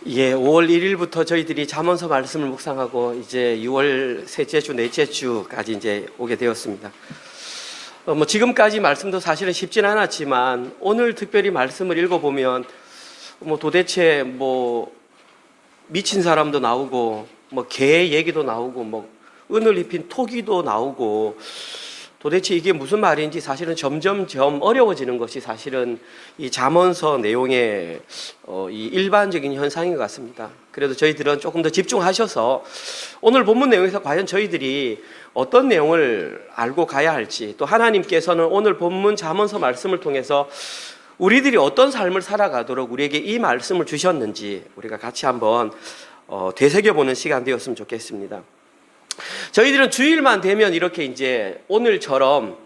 예, 5월 1일부터 저희들이 잠언서 말씀을 묵상하고 이제 6월 셋째 주, 넷째 주까지 이제 오게 되었습니다. 지금까지 말씀도 사실은 쉽진 않았지만 오늘 특별히 말씀을 읽어보면 도대체 미친 사람도 나오고 개 얘기도 나오고 은을 입힌 토기도 나오고 도대체 이게 무슨 말인지 사실은 점점점 어려워지는 것이 사실은 이 잠언서 내용의 이 일반적인 현상인 것 같습니다. 그래도 저희들은 조금 더 집중하셔서 오늘 본문 내용에서 과연 저희들이 어떤 내용을 알고 가야 할지, 또 하나님께서는 오늘 본문 잠언서 말씀을 통해서 우리들이 어떤 삶을 살아가도록 우리에게 이 말씀을 주셨는지 우리가 같이 한번 되새겨보는 시간 되었으면 좋겠습니다. 저희들은 주일만 되면 이렇게 이제 오늘처럼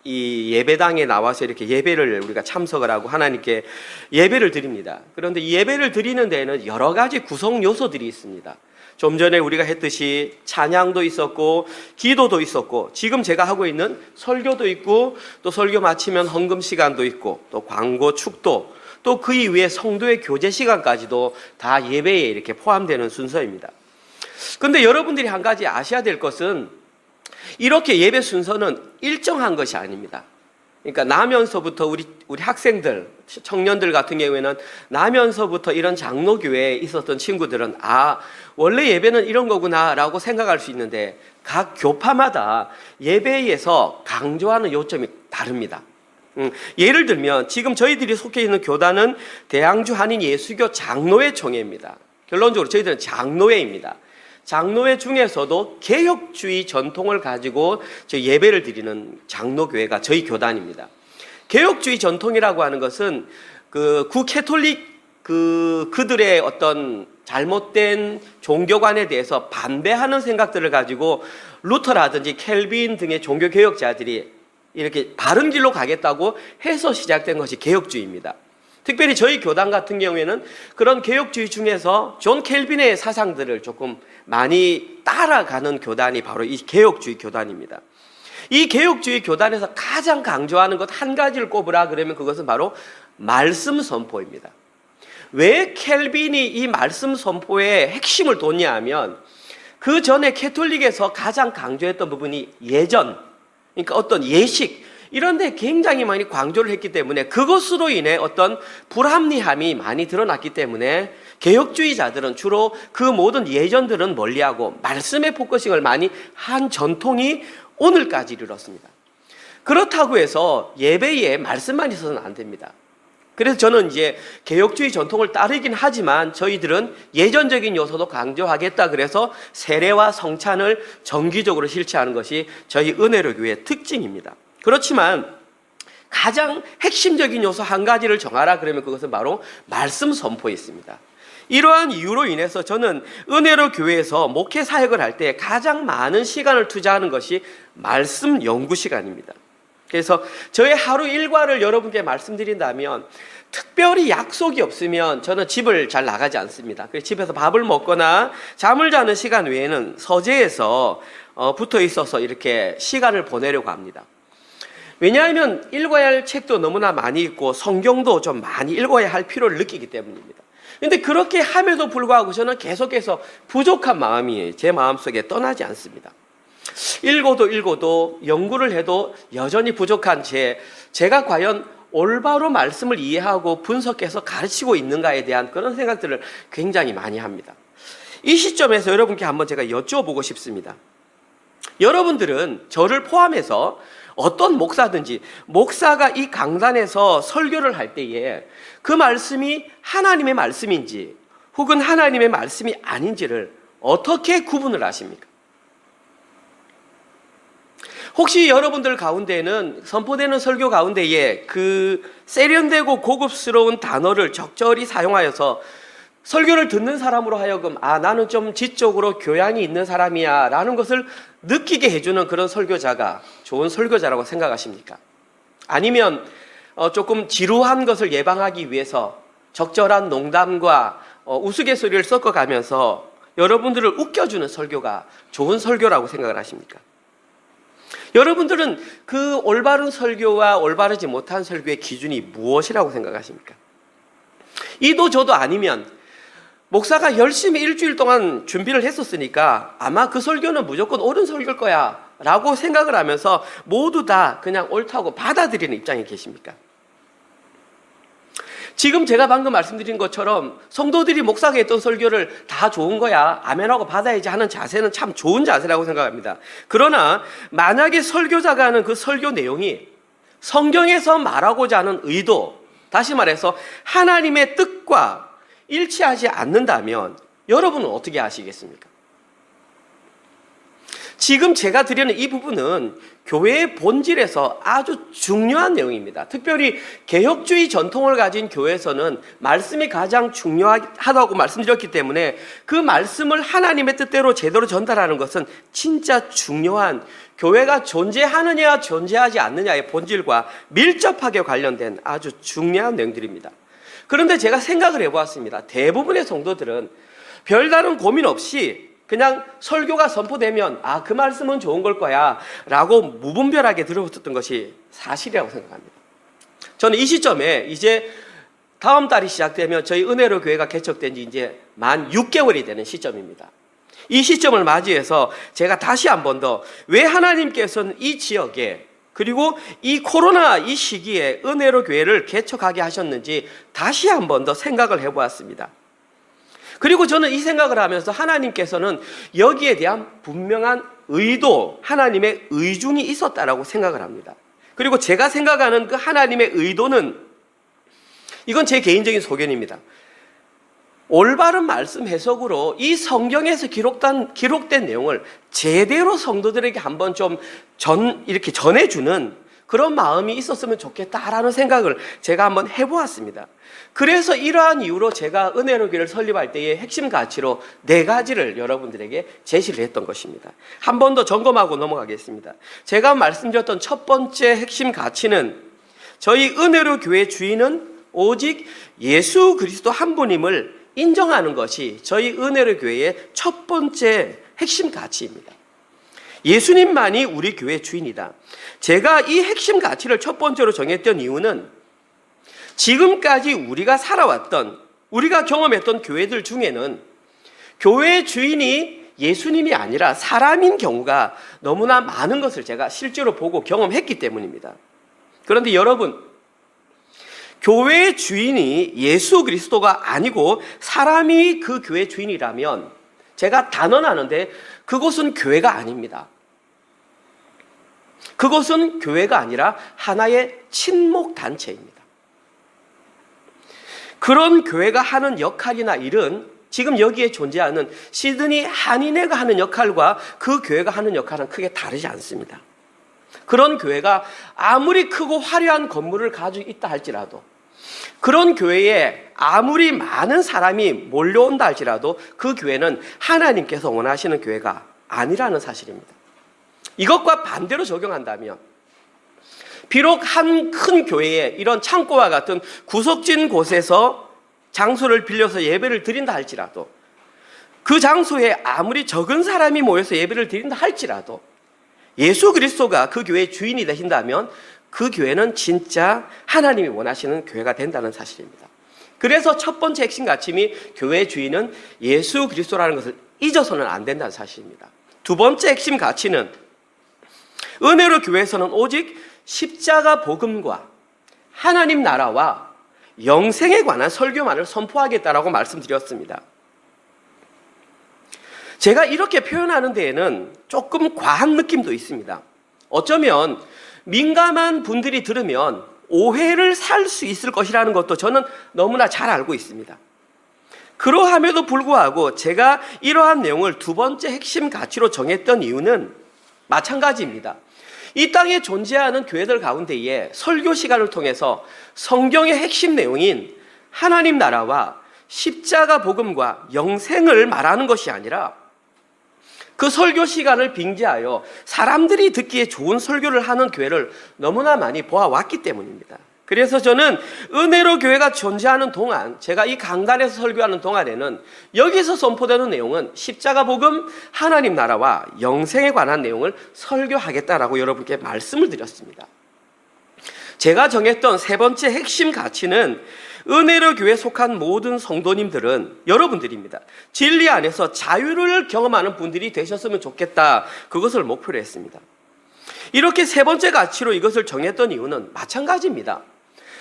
이 예배당에 나와서 이렇게 예배를 우리가 참석을 하고 하나님께 예배를 드립니다. 그런데 이 예배를 드리는 데에는 여러 가지 구성 요소들이 있습니다. 좀 전에 우리가 했듯이 찬양도 있었고 기도도 있었고 지금 제가 하고 있는 설교도 있고 또 설교 마치면 헌금 시간도 있고 또 광고 축도 또 그 이후에 성도의 교제 시간까지도 다 예배에 이렇게 포함되는 순서입니다. 근데 여러분들이 한 가지 아셔야 될 것은 이렇게 예배 순서는 일정한 것이 아닙니다. 그러니까 나면서부터 우리 학생들, 청년들 같은 경우에는 나면서부터 이런 장로교회에 있었던 친구들은 원래 예배는 이런 거구나 라고 생각할 수 있는데 각 교파마다 예배에서 강조하는 요점이 다릅니다. 예를 들면 지금 저희들이 속해 있는 교단은 대양주 한인 예수교 장로회 총회입니다. 결론적으로 저희들은 장로회입니다. 장로회 중에서도 개혁주의 전통을 가지고 예배를 드리는 장로교회가 저희 교단입니다. 개혁주의 전통이라고 하는 것은 구캐톨릭 그들의 어떤 잘못된 종교관에 대해서 반대하는 생각들을 가지고 루터라든지 켈빈 등의 종교개혁자들이 이렇게 바른 길로 가겠다고 해서 시작된 것이 개혁주의입니다. 특별히 저희 교단 같은 경우에는 그런 개혁주의 중에서 존 켈빈의 사상들을 조금 많이 따라가는 교단이 바로 이 개혁주의 교단입니다. 이 개혁주의 교단에서 가장 강조하는 것 한 가지를 꼽으라 그러면 그것은 바로 말씀 선포입니다. 왜 켈빈이 이 말씀 선포의 핵심을 뒀냐 하면 그 전에 캐톨릭에서 가장 강조했던 부분이 예전, 그러니까 어떤 예식 이런 데 굉장히 많이 강조를 했기 때문에 그것으로 인해 어떤 불합리함이 많이 드러났기 때문에 개혁주의자들은 주로 그 모든 예전들은 멀리하고 말씀에 포커싱을 많이 한 전통이 오늘까지 이르렀습니다. 그렇다고 해서 예배에 말씀만 있어서는 안 됩니다. 그래서 저는 이제 개혁주의 전통을 따르긴 하지만 저희들은 예전적인 요소도 강조하겠다 그래서 세례와 성찬을 정기적으로 실천하는 것이 저희 은혜로 교회의 특징입니다. 그렇지만 가장 핵심적인 요소 한 가지를 정하라 그러면 그것은 바로 말씀 선포에 있습니다. 이러한 이유로 인해서 저는 은혜로 교회에서 목회 사역을 할 때 가장 많은 시간을 투자하는 것이 말씀 연구 시간입니다. 그래서 저의 하루 일과를 여러분께 말씀드린다면 특별히 약속이 없으면 저는 집을 잘 나가지 않습니다. 그래서 집에서 밥을 먹거나 잠을 자는 시간 외에는 서재에서 붙어 있어서 이렇게 시간을 보내려고 합니다. 왜냐하면 읽어야 할 책도 너무나 많이 있고 성경도 좀 많이 읽어야 할 필요를 느끼기 때문입니다. 그런데 그렇게 함에도 불구하고 저는 계속해서 부족한 마음이 제 마음속에 떠나지 않습니다. 읽어도 연구를 해도 여전히 부족한 제가 과연 올바로 말씀을 이해하고 분석해서 가르치고 있는가에 대한 그런 생각들을 굉장히 많이 합니다. 이 시점에서 여러분께 한번 제가 여쭤보고 싶습니다. 여러분들은 저를 포함해서 어떤 목사든지 목사가 이 강단에서 설교를 할 때에 그 말씀이 하나님의 말씀인지 혹은 하나님의 말씀이 아닌지를 어떻게 구분을 하십니까? 혹시 여러분들 가운데는 선포되는 설교 가운데에 그 세련되고 고급스러운 단어를 적절히 사용하여서 설교를 듣는 사람으로 하여금 나는 좀 지적으로 교양이 있는 사람이야 라는 것을 느끼게 해주는 그런 설교자가 좋은 설교자라고 생각하십니까? 아니면 조금 지루한 것을 예방하기 위해서 적절한 농담과 우스갯소리를 섞어가면서 여러분들을 웃겨주는 설교가 좋은 설교라고 생각을 하십니까? 여러분들은 그 올바른 설교와 올바르지 못한 설교의 기준이 무엇이라고 생각하십니까? 이도 저도 아니면 목사가 열심히 일주일 동안 준비를 했었으니까 아마 그 설교는 무조건 옳은 설교일 거야 라고 생각을 하면서 모두 다 그냥 옳다고 받아들이는 입장에 계십니까? 지금 제가 방금 말씀드린 것처럼 성도들이 목사가 했던 설교를 다 좋은 거야, 아멘하고 받아야지 하는 자세는 참 좋은 자세라고 생각합니다. 그러나 만약에 설교자가 하는 그 설교 내용이 성경에서 말하고자 하는 의도, 다시 말해서 하나님의 뜻과 일치하지 않는다면 여러분은 어떻게 하시겠습니까? 지금 제가 드리는 이 부분은 교회의 본질에서 아주 중요한 내용입니다. 특별히 개혁주의 전통을 가진 교회에서는 말씀이 가장 중요하다고 말씀드렸기 때문에 그 말씀을 하나님의 뜻대로 제대로 전달하는 것은 진짜 중요한, 교회가 존재하느냐 존재하지 않느냐의 본질과 밀접하게 관련된 아주 중요한 내용들입니다. 그런데 제가 생각을 해보았습니다. 대부분의 성도들은 별다른 고민 없이 그냥 설교가 선포되면 그 말씀은 좋은 걸 거야 라고 무분별하게 들어붙었던 것이 사실이라고 생각합니다. 저는 이 시점에 이제 다음 달이 시작되면 저희 은혜로 교회가 개척된 지 이제 만 6개월이 되는 시점입니다. 이 시점을 맞이해서 제가 다시 한 번 더 왜 하나님께서는 이 지역에, 그리고 이 코로나 이 시기에 은혜로 교회를 개척하게 하셨는지 다시 한 번 더 생각을 해보았습니다. 그리고 저는 이 생각을 하면서 하나님께서는 여기에 대한 분명한 의도, 하나님의 의중이 있었다라고 생각을 합니다. 그리고 제가 생각하는 그 하나님의 의도는, 이건 제 개인적인 소견입니다. 올바른 말씀 해석으로 이 성경에서 기록된 내용을 제대로 성도들에게 한번 좀 이렇게 전해주는 그런 마음이 있었으면 좋겠다라는 생각을 제가 한번 해보았습니다. 그래서 이러한 이유로 제가 은혜로 교회를 설립할 때의 핵심 가치로 4가지를 여러분들에게 제시를 했던 것입니다. 한 번 더 점검하고 넘어가겠습니다. 제가 말씀드렸던 첫 번째 핵심 가치는 저희 은혜로 교회 주인은 오직 예수 그리스도 한 분임을 인정하는 것이 저희 은혜로 교회의 첫 번째 핵심 가치입니다. 예수님만이 우리 교회 주인이다. 제가 이 핵심 가치를 첫 번째로 정했던 이유는 지금까지 우리가 살아왔던, 우리가 경험했던 교회들 중에는 교회의 주인이 예수님이 아니라 사람인 경우가 너무나 많은 것을 제가 실제로 보고 경험했기 때문입니다. 그런데 여러분, 교회의 주인이 예수 그리스도가 아니고 사람이 그 교회의 주인이라면 제가 단언하는데 그곳은 교회가 아닙니다. 그것은 교회가 아니라 하나의 친목단체입니다. 그런 교회가 하는 역할이나 일은 지금 여기에 존재하는 시드니 한인회가 하는 역할과 그 교회가 하는 역할은 크게 다르지 않습니다. 그런 교회가 아무리 크고 화려한 건물을 가지고 있다 할지라도, 그런 교회에 아무리 많은 사람이 몰려온다 할지라도 그 교회는 하나님께서 원하시는 교회가 아니라는 사실입니다. 이것과 반대로 적용한다면, 비록 한 큰 교회에 이런 창고와 같은 구석진 곳에서 장소를 빌려서 예배를 드린다 할지라도, 그 장소에 아무리 적은 사람이 모여서 예배를 드린다 할지라도 예수 그리스도가 그 교회의 주인이 되신다면 그 교회는 진짜 하나님이 원하시는 교회가 된다는 사실입니다. 그래서 첫 번째 핵심 가치미 교회의 주인은 예수 그리스도라는 것을 잊어서는 안 된다는 사실입니다. 두 번째 핵심 가치는 은혜로 교회에서는 오직 십자가 복음과 하나님 나라와 영생에 관한 설교만을 선포하겠다라고 말씀드렸습니다. 제가 이렇게 표현하는 데에는 조금 과한 느낌도 있습니다. 어쩌면 민감한 분들이 들으면 오해를 살 수 있을 것이라는 것도 저는 너무나 잘 알고 있습니다. 그러함에도 불구하고 제가 이러한 내용을 두 번째 핵심 가치로 정했던 이유는 마찬가지입니다. 이 땅에 존재하는 교회들 가운데에 설교 시간을 통해서 성경의 핵심 내용인 하나님 나라와 십자가 복음과 영생을 말하는 것이 아니라 그 설교 시간을 빙자하여 사람들이 듣기에 좋은 설교를 하는 교회를 너무나 많이 보아왔기 때문입니다. 그래서 저는 은혜로 교회가 존재하는 동안, 제가 이 강단에서 설교하는 동안에는 여기서 선포되는 내용은 십자가 복음, 하나님 나라와 영생에 관한 내용을 설교하겠다라고 여러분께 말씀을 드렸습니다. 제가 정했던 세 번째 핵심 가치는 은혜로 교회에 속한 모든 성도님들은 여러분들입니다. 진리 안에서 자유를 경험하는 분들이 되셨으면 좋겠다. 그것을 목표로 했습니다. 이렇게 세 번째 가치로 이것을 정했던 이유는 마찬가지입니다.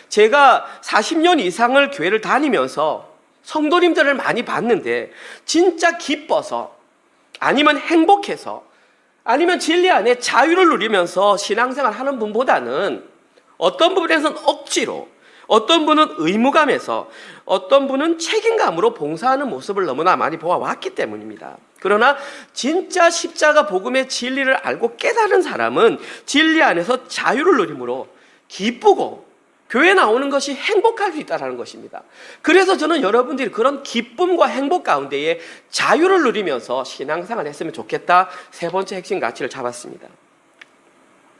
제가 40년 이상을 교회를 다니면서 성도님들을 많이 봤는데 진짜 기뻐서 아니면 행복해서 아니면 진리 안에 자유를 누리면서 신앙생활 하는 분보다는 어떤 부분에서는 억지로, 어떤 분은 의무감에서, 어떤 분은 책임감으로 봉사하는 모습을 너무나 많이 보아왔기 때문입니다. 그러나 진짜 십자가 복음의 진리를 알고 깨달은 사람은 진리 안에서 자유를 누림으로 기쁘고 교회 나오는 것이 행복할 수 있다는 것입니다. 그래서 저는 여러분들이 그런 기쁨과 행복 가운데에 자유를 누리면서 신앙생활을 했으면 좋겠다. 세 번째 핵심 가치를 잡았습니다.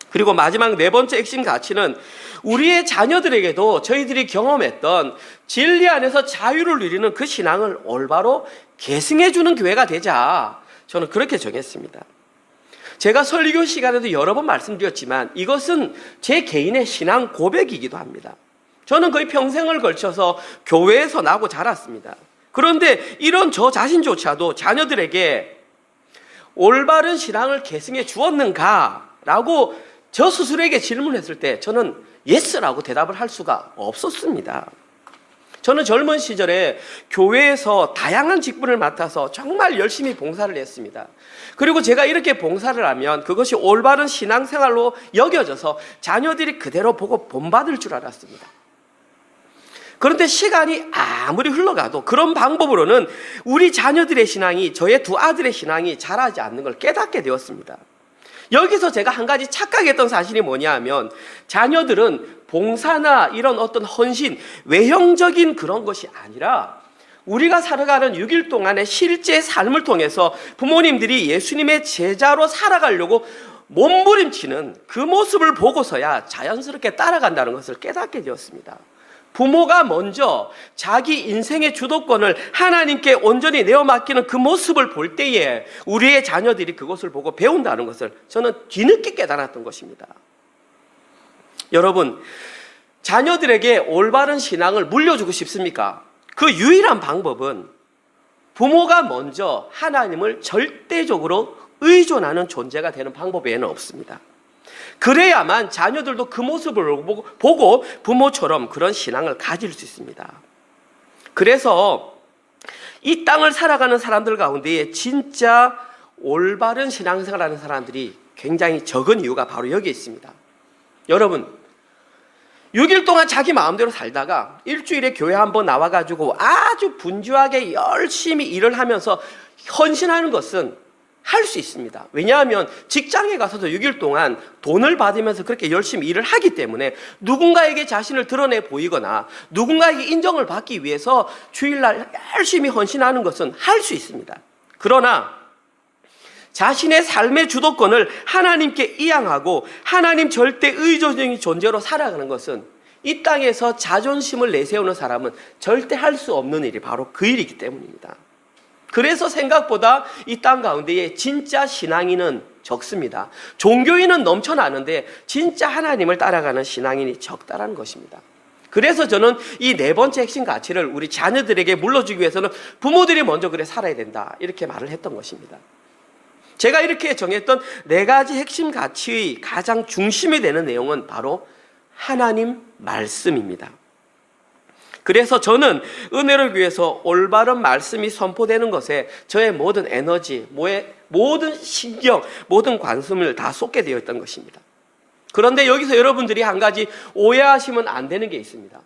그리고 마지막 네 번째 핵심 가치는 우리의 자녀들에게도 저희들이 경험했던 진리 안에서 자유를 누리는 그 신앙을 올바로 계승해주는 교회가 되자. 저는 그렇게 정했습니다. 제가 설교 시간에도 여러 번 말씀드렸지만 이것은 제 개인의 신앙 고백이기도 합니다. 저는 거의 평생을 걸쳐서 교회에서 나고 자랐습니다. 그런데 이런 저 자신조차도 자녀들에게 올바른 신앙을 계승해 주었는가라고 저 스스로에게 질문했을 때 저는 예스라고 대답을 할 수가 없었습니다. 저는 젊은 시절에 교회에서 다양한 직분을 맡아서 정말 열심히 봉사를 했습니다. 그리고 제가 이렇게 봉사를 하면 그것이 올바른 신앙생활로 여겨져서 자녀들이 그대로 보고 본받을 줄 알았습니다. 그런데 시간이 아무리 흘러가도 그런 방법으로는 우리 자녀들의 신앙이, 저의 두 아들의 신앙이 자라지 않는 걸 깨닫게 되었습니다. 여기서 제가 한 가지 착각했던 사실이 뭐냐 하면 자녀들은 봉사나 이런 어떤 헌신, 외형적인 그런 것이 아니라 우리가 살아가는 6일 동안의 실제 삶을 통해서 부모님들이 예수님의 제자로 살아가려고 몸부림치는 그 모습을 보고서야 자연스럽게 따라간다는 것을 깨닫게 되었습니다. 부모가 먼저 자기 인생의 주도권을 하나님께 온전히 내어 맡기는 그 모습을 볼 때에 우리의 자녀들이 그것을 보고 배운다는 것을 저는 뒤늦게 깨달았던 것입니다. 여러분, 자녀들에게 올바른 신앙을 물려주고 싶습니까? 그 유일한 방법은 부모가 먼저 하나님을 절대적으로 의존하는 존재가 되는 방법 외에는 없습니다. 그래야만 자녀들도 그 모습을 보고 부모처럼 그런 신앙을 가질 수 있습니다. 그래서 이 땅을 살아가는 사람들 가운데 진짜 올바른 신앙생활하는 사람들이 굉장히 적은 이유가 바로 여기에 있습니다. 여러분, 6일 동안 자기 마음대로 살다가 일주일에 교회 한번 나와가지고 아주 분주하게 열심히 일을 하면서 헌신하는 것은 할 수 있습니다. 왜냐하면 직장에 가서도 6일 동안 돈을 받으면서 그렇게 열심히 일을 하기 때문에 누군가에게 자신을 드러내 보이거나 누군가에게 인정을 받기 위해서 주일날 열심히 헌신하는 것은 할 수 있습니다. 그러나 자신의 삶의 주도권을 하나님께 이양하고 하나님 절대 의존적인 존재로 살아가는 것은 이 땅에서 자존심을 내세우는 사람은 절대 할 수 없는 일이 바로 그 일이기 때문입니다. 그래서 생각보다 이 땅 가운데에 진짜 신앙인은 적습니다. 종교인은 넘쳐나는데 진짜 하나님을 따라가는 신앙인이 적다라는 것입니다. 그래서 저는 이 네 번째 핵심 가치를 우리 자녀들에게 물려주기 위해서는 부모들이 먼저 그래 살아야 된다 이렇게 말을 했던 것입니다. 제가 이렇게 정했던 네 가지 핵심 가치의 가장 중심이 되는 내용은 바로 하나님 말씀입니다. 그래서 저는 은혜를 위해서 올바른 말씀이 선포되는 것에 저의 모든 에너지, 모든 신경, 모든 관심을 다 쏟게 되어 있던 것입니다. 그런데 여기서 여러분들이 한 가지 오해하시면 안 되는 게 있습니다.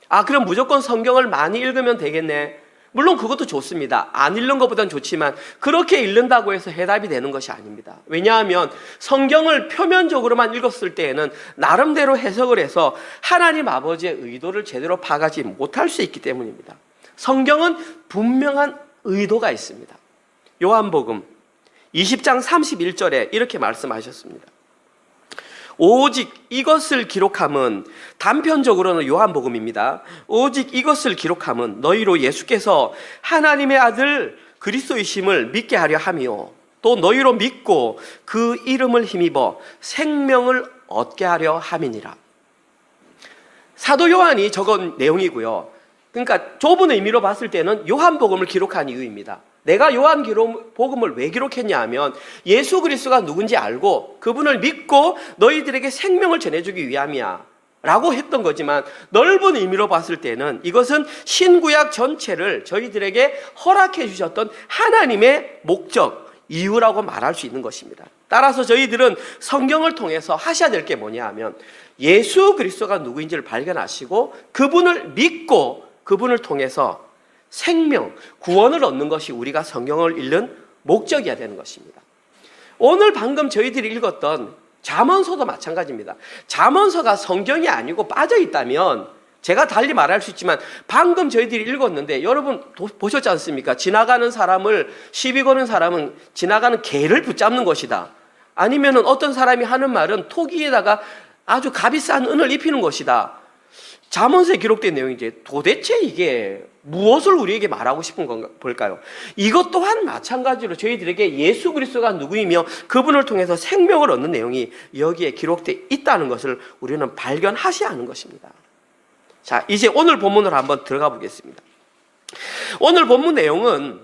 아, 그럼 무조건 성경을 많이 읽으면 되겠네. 물론 그것도 좋습니다. 안 읽는 것보다는 좋지만 그렇게 읽는다고 해서 해답이 되는 것이 아닙니다. 왜냐하면 성경을 표면적으로만 읽었을 때에는 나름대로 해석을 해서 하나님 아버지의 의도를 제대로 파악하지 못할 수 있기 때문입니다. 성경은 분명한 의도가 있습니다. 요한복음 20장 31절에 이렇게 말씀하셨습니다. 오직 이것을 기록함은, 단편적으로는 요한복음입니다. 오직 이것을 기록함은 너희로 예수께서 하나님의 아들 그리스도이심을 믿게 하려 함이요 또 너희로 믿고 그 이름을 힘입어 생명을 얻게 하려 함이니라. 사도 요한이 적은 내용이고요. 그러니까 좁은 의미로 봤을 때는 요한복음을 기록한 이유입니다. 내가 요한복음을 왜 기록했냐 하면 예수 그리스도가 누군지 알고 그분을 믿고 너희들에게 생명을 전해주기 위함이야 라고 했던 거지만, 넓은 의미로 봤을 때는 이것은 신구약 전체를 저희들에게 허락해 주셨던 하나님의 목적, 이유라고 말할 수 있는 것입니다. 따라서 저희들은 성경을 통해서 하셔야 될 게 뭐냐 하면 예수 그리스도가 누구인지를 발견하시고 그분을 믿고 그분을 통해서 생명, 구원을 얻는 것이 우리가 성경을 읽는 목적이어야 되는 것입니다. 오늘 방금 저희들이 읽었던 잠언서도 마찬가지입니다. 잠언서가 성경이 아니고 빠져 있다면 제가 달리 말할 수 있지만, 방금 저희들이 읽었는데 여러분 보셨지 않습니까? 지나가는 사람을 시비 거는 사람은 지나가는 개를 붙잡는 것이다. 아니면은 어떤 사람이 하는 말은 토기에다가 아주 값비싼 은을 입히는 것이다. 잠언서에 기록된 내용인지 도대체 이게 무엇을 우리에게 말하고 싶은 건가 볼까요? 이것 또한 마찬가지로 저희들에게 예수 그리스도가 누구이며 그분을 통해서 생명을 얻는 내용이 여기에 기록되어 있다는 것을 우리는 발견하셔야 하는 것입니다. 자, 이제 오늘 본문으로 한번 들어가 보겠습니다. 오늘 본문 내용은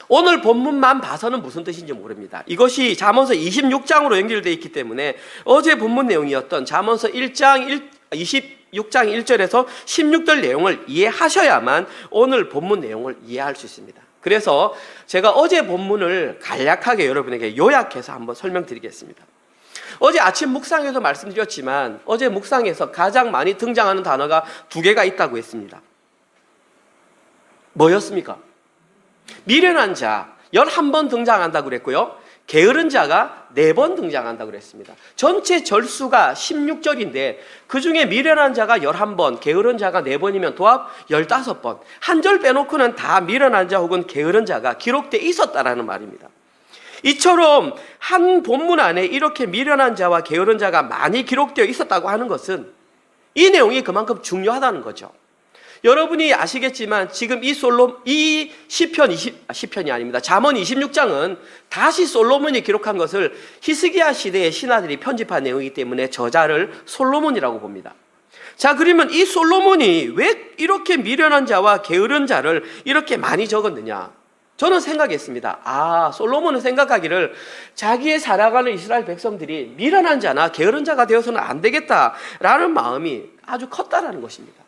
오늘 본문만 봐서는 무슨 뜻인지 모릅니다. 이것이 잠언서 26장으로 연결되어 있기 때문에 어제 본문 내용이었던 잠언서 26장 1절에서 16절 내용을 이해하셔야만 오늘 본문 내용을 이해할 수 있습니다. 그래서 제가 어제 본문을 간략하게 여러분에게 요약해서 한번 설명드리겠습니다. 어제 아침 묵상에서 말씀드렸지만 어제 묵상에서 가장 많이 등장하는 단어가 두 개가 있다고 했습니다. 뭐였습니까? 미련한 자 11번 등장한다고 그랬고요. 게으른 자가 4번 등장한다고 그랬습니다. 전체 절수가 16절인데 그 중에 미련한 자가 11번, 게으른 자가 4번이면 도합 15번. 한 절 빼놓고는 다 미련한 자 혹은 게으른 자가 기록되어 있었다라는 말입니다. 이처럼 한 본문 안에 이렇게 미련한 자와 게으른 자가 많이 기록되어 있었다고 하는 것은 이 내용이 그만큼 중요하다는 거죠. 여러분이 아시겠지만 지금 이 시편이 아닙니다. 잠언 26장은 다시 솔로몬이 기록한 것을 히스기야 시대의 신하들이 편집한 내용이기 때문에 저자를 솔로몬이라고 봅니다. 자, 그러면 이 솔로몬이 왜 이렇게 미련한 자와 게으른 자를 이렇게 많이 적었느냐? 저는 생각했습니다. 솔로몬은 생각하기를 자기의 살아가는 이스라엘 백성들이 미련한 자나 게으른 자가 되어서는 안 되겠다라는 마음이 아주 컸다라는 것입니다.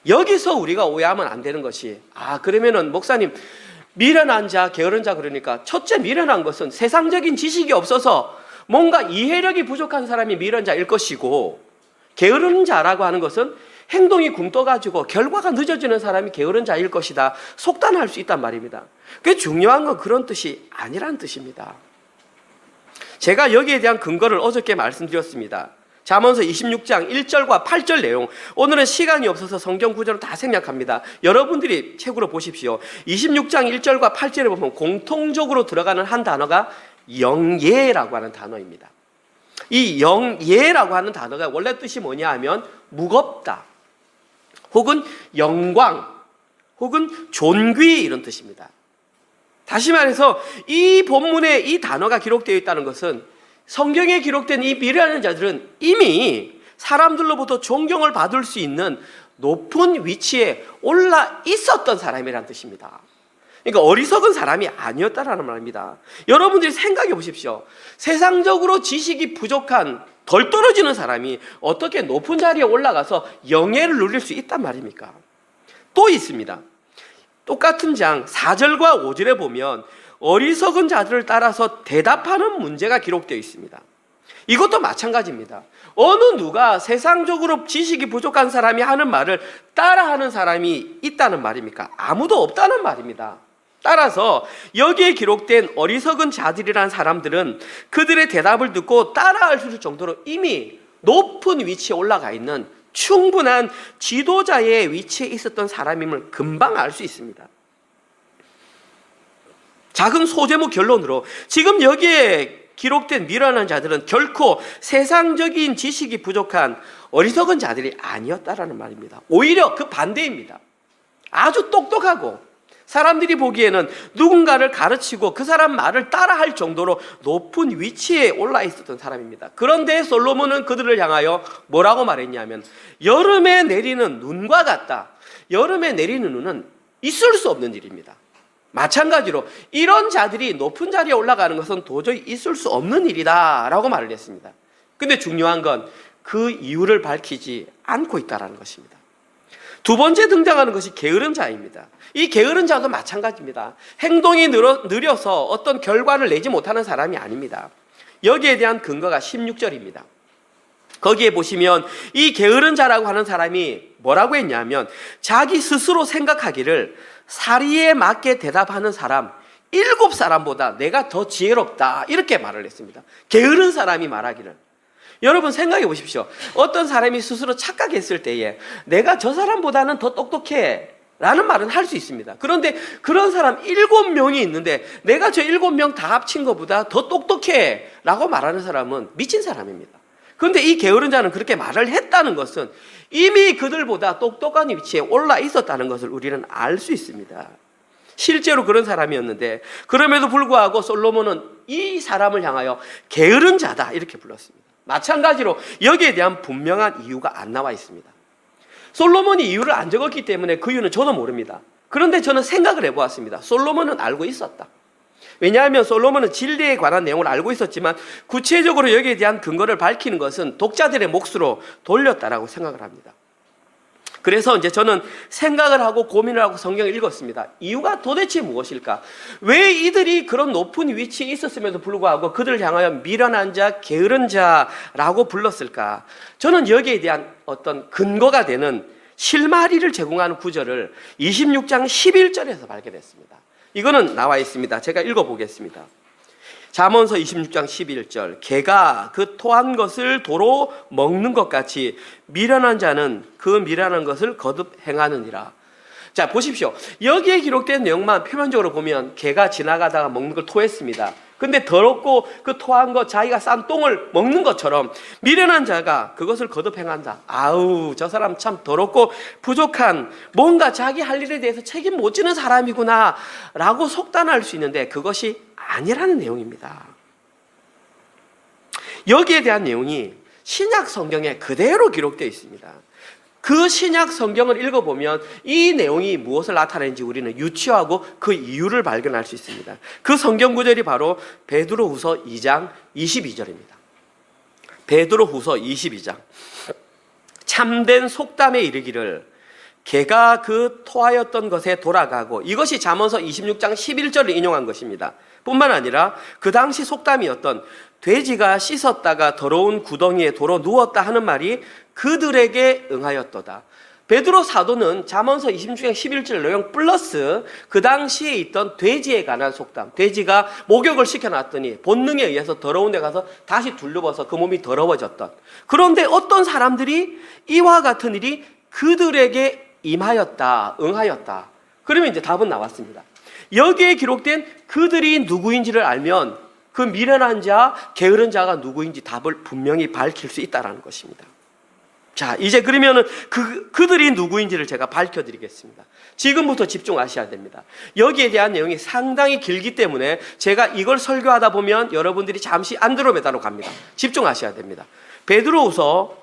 여기서 우리가 오해하면 안 되는 것이, 그러면은 목사님 미련한 자, 게으른 자 그러니까 첫째 미련한 것은 세상적인 지식이 없어서 뭔가 이해력이 부족한 사람이 미련한 자일 것이고, 게으른 자라고 하는 것은 행동이 굼떠가지고 결과가 늦어지는 사람이 게으른 자일 것이다, 속단할 수 있단 말입니다. 그게 중요한 건 그런 뜻이 아니란 뜻입니다. 제가 여기에 대한 근거를 어저께 말씀드렸습니다. 잠언서 26장 1절과 8절 내용, 오늘은 시간이 없어서 성경 구절을 다 생략합니다. 여러분들이 책으로 보십시오. 26장 1절과 8절에 보면 공통적으로 들어가는 한 단어가 영예라고 하는 단어입니다. 이 영예라고 하는 단어가 원래 뜻이 뭐냐 하면 무겁다, 혹은 영광, 혹은 존귀, 이런 뜻입니다. 다시 말해서 이 본문에 이 단어가 기록되어 있다는 것은 성경에 기록된 이 미련한 자들은 이미 사람들로부터 존경을 받을 수 있는 높은 위치에 올라 있었던 사람이라는 뜻입니다. 그러니까 어리석은 사람이 아니었다라는 말입니다. 여러분들이 생각해 보십시오. 세상적으로 지식이 부족한 덜 떨어지는 사람이 어떻게 높은 자리에 올라가서 영예를 누릴 수 있단 말입니까? 또 있습니다. 똑같은 장 4절과 5절에 보면 어리석은 자들을 따라서 대답하는 문제가 기록되어 있습니다. 이것도 마찬가지입니다. 어느 누가 세상적으로 지식이 부족한 사람이 하는 말을 따라하는 사람이 있다는 말입니까? 아무도 없다는 말입니다. 따라서 여기에 기록된 어리석은 자들이라는 사람들은 그들의 대답을 듣고 따라할 수 있을 정도로 이미 높은 위치에 올라가 있는 충분한 지도자의 위치에 있었던 사람임을 금방 알 수 있습니다. 작은 소제목 결론으로 지금 여기에 기록된 미련한 자들은 결코 세상적인 지식이 부족한 어리석은 자들이 아니었다라는 말입니다. 오히려 그 반대입니다. 아주 똑똑하고 사람들이 보기에는 누군가를 가르치고 그 사람 말을 따라할 정도로 높은 위치에 올라 있었던 사람입니다. 그런데 솔로몬은 그들을 향하여 뭐라고 말했냐면 여름에 내리는 눈과 같다. 여름에 내리는 눈은 있을 수 없는 일입니다. 마찬가지로 이런 자들이 높은 자리에 올라가는 것은 도저히 있을 수 없는 일이다 라고 말을 했습니다. 근데 중요한 건 그 이유를 밝히지 않고 있다는 것입니다. 두 번째 등장하는 것이 게으른 자입니다. 이 게으른 자도 마찬가지입니다. 행동이 느려서 어떤 결과를 내지 못하는 사람이 아닙니다. 여기에 대한 근거가 16절입니다. 거기에 보시면 이 게으른 자라고 하는 사람이 뭐라고 했냐면 자기 스스로 생각하기를 사리에 맞게 대답하는 사람 7사람보다 내가 더 지혜롭다 이렇게 말을 했습니다. 게으른 사람이 말하기를. 여러분 생각해 보십시오. 어떤 사람이 스스로 착각했을 때에 내가 저 사람보다는 더 똑똑해 라는 말은 할 수 있습니다. 그런데 그런 사람 7명이 있는데 내가 저 7명 다 합친 것보다 더 똑똑해 라고 말하는 사람은 미친 사람입니다. 그런데 이 게으른 자는 그렇게 말을 했다는 것은 이미 그들보다 똑똑한 위치에 올라 있었다는 것을 우리는 알 수 있습니다. 실제로 그런 사람이었는데 그럼에도 불구하고 솔로몬은 이 사람을 향하여 게으른 자다 이렇게 불렀습니다. 마찬가지로 여기에 대한 분명한 이유가 안 나와 있습니다. 솔로몬이 이유를 안 적었기 때문에 그 이유는 저도 모릅니다. 그런데 저는 생각을 해보았습니다. 솔로몬은 알고 있었다. 왜냐하면 솔로몬은 진리에 관한 내용을 알고 있었지만 구체적으로 여기에 대한 근거를 밝히는 것은 독자들의 몫으로 돌렸다라고 생각을 합니다. 그래서 이제 저는 생각을 하고 고민을 하고 성경을 읽었습니다. 이유가 도대체 무엇일까? 왜 이들이 그런 높은 위치에 있었음에도 불구하고 그들을 향하여 미련한 자, 게으른 자라고 불렀을까? 저는 여기에 대한 어떤 근거가 되는 실마리를 제공하는 구절을 26장 11절에서 발견했습니다. 이거는 나와 있습니다. 제가 읽어보겠습니다. 잠언서 26장 11절 개가 그 토한 것을 도로 먹는 것 같이 미련한 자는 그 미련한 것을 거듭 행하느니라. 자 보십시오. 여기에 기록된 내용만 표면적으로 보면 개가 지나가다가 먹는 걸 토했습니다. 근데 더럽고 그 토한 거 자기가 싼 똥을 먹는 것처럼 미련한 자가 그것을 거듭 행한다. 아우 저 사람 참 더럽고 부족한 뭔가 자기 할 일에 대해서 책임 못 지는 사람이구나 라고 속단할 수 있는데 그것이 아니라는 내용입니다. 여기에 대한 내용이 신약 성경에 그대로 기록되어 있습니다. 그 신약 성경을 읽어보면 이 내용이 무엇을 나타내는지 우리는 유추하고 그 이유를 발견할 수 있습니다. 그 성경 구절이 바로 베드로후서 2장 22절입니다. 베드로후서 22장 참된 속담에 이르기를 개가 그 토하였던 것에 돌아가고 이것이 잠언서 26장 11절을 인용한 것입니다. 뿐만 아니라 그 당시 속담이었던 돼지가 씻었다가 더러운 구덩이에 도로 누웠다 하는 말이 그들에게 응하였도다. 베드로 사도는 잠언서 26장 11절 내용 플러스 그 당시에 있던 돼지에 관한 속담, 돼지가 목욕을 시켜놨더니 본능에 의해서 더러운 데 가서 다시 둘러봐서 그 몸이 더러워졌던, 그런데 어떤 사람들이 이와 같은 일이 그들에게 임하였다, 응하였다. 그러면 이제 답은 나왔습니다. 여기에 기록된 그들이 누구인지를 알면 그 미련한 자, 게으른 자가 누구인지 답을 분명히 밝힐 수 있다는 것입니다. 자, 이제 그러면은 그들이 누구인지를 제가 밝혀드리겠습니다. 지금부터 집중하셔야 됩니다. 여기에 대한 내용이 상당히 길기 때문에 제가 이걸 설교하다 보면 여러분들이 잠시 안드로메다로 갑니다. 집중하셔야 됩니다. 베드로후서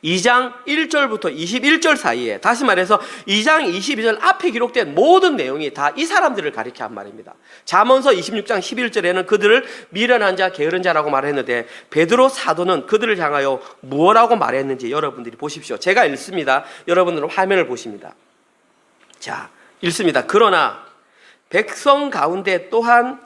2장 1절부터 21절 사이에, 다시 말해서 2장 22절 앞에 기록된 모든 내용이 다 이 사람들을 가리켜 한 말입니다. 잠언서 26장 11절에는 그들을 미련한 자, 게으른 자라고 말했는데 베드로 사도는 그들을 향하여 무엇라고 말했는지 여러분들이 보십시오. 제가 읽습니다. 여러분들은 화면을 보십니다. 자, 읽습니다. 그러나 백성 가운데 또한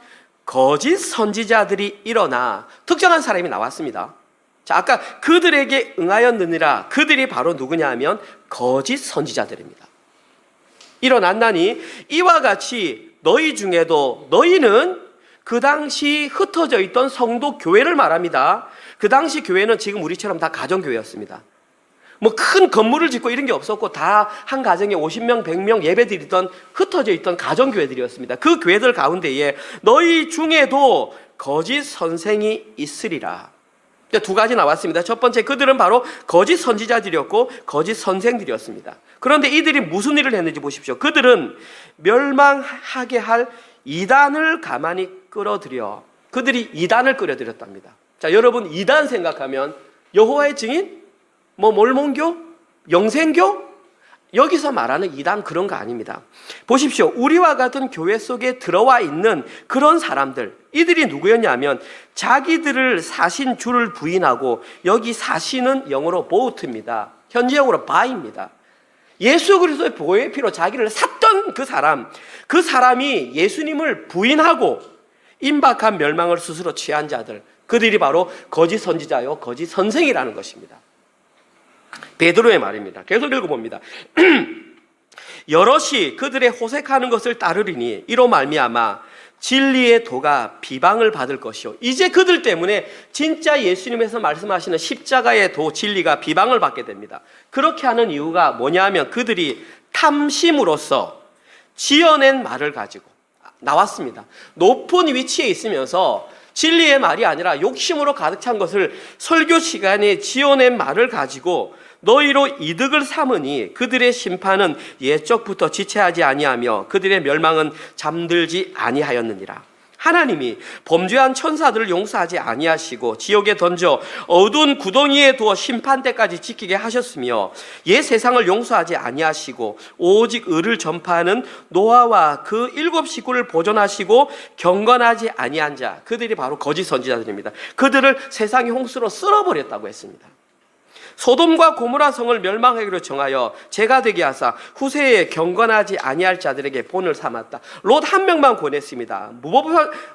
거짓 선지자들이 일어나, 특정한 사람이 나왔습니다. 자, 아까 그들에게 응하였느니라, 그들이 바로 누구냐 하면 거짓 선지자들입니다. 일어났나니 이와 같이 너희 중에도, 너희는 그 당시 흩어져 있던 성도 교회를 말합니다. 그 당시 교회는 지금 우리처럼 다 가정교회였습니다. 뭐 큰 건물을 짓고 이런 게 없었고 다 한 가정에 50명, 100명 예배드리던 흩어져 있던 가정교회들이었습니다. 그 교회들 가운데에 너희 중에도 거짓 선생이 있으리라. 두 가지 나왔습니다. 첫 번째, 그들은 바로 거짓 선지자들이었고 거짓 선생들이었습니다. 그런데 이들이 무슨 일을 했는지 보십시오. 그들은 멸망하게 할 이단을 가만히 끌어들여, 그들이 이단을 끌어들였답니다. 자, 여러분, 이단 생각하면 여호와의 증인? 몰몬교? 영생교? 여기서 말하는 이단 그런 거 아닙니다. 보십시오. 우리와 같은 교회 속에 들어와 있는 그런 사람들, 이들이 누구였냐면 자기들을 사신 주를 부인하고, 여기 사신은 영어로 보우트입니다. 현지영어로 바입니다. 예수 그리스도의 보혈의 피로 자기를 샀던 그 사람이 예수님을 부인하고 임박한 멸망을 스스로 취한 자들, 그들이 바로 거짓 선지자요 거짓 선생이라는 것입니다. 베드로의 말입니다. 계속 읽어봅니다. 여럿이 그들의 호색하는 것을 따르리니 이로 말미암아 진리의 도가 비방을 받을 것이요. 이제 그들 때문에 진짜 예수님에서 말씀하시는 십자가의 도, 진리가 비방을 받게 됩니다. 그렇게 하는 이유가 뭐냐면 그들이 탐심으로써 지어낸 말을 가지고 나왔습니다. 높은 위치에 있으면서 진리의 말이 아니라 욕심으로 가득 찬 것을 설교 시간에 지어낸 말을 가지고 너희로 이득을 삼으니 그들의 심판은 옛적부터 지체하지 아니하며 그들의 멸망은 잠들지 아니하였느니라. 하나님이 범죄한 천사들을 용서하지 아니하시고 지옥에 던져 어두운 구덩이에 두어 심판 때까지 지키게 하셨으며 옛 세상을 용서하지 아니하시고 오직 의를 전파하는 노아와 그 7 식구를 보존하시고 경건하지 아니한 자, 그들이 바로 거짓 선지자들입니다. 그들을 세상의 홍수로 쓸어버렸다고 했습니다. 소돔과 고모라 성을 멸망하기로 정하여 죄가 되게 하사 후세에 경건하지 아니할 자들에게 본을 삼았다. 롯 한 명만 권했습니다.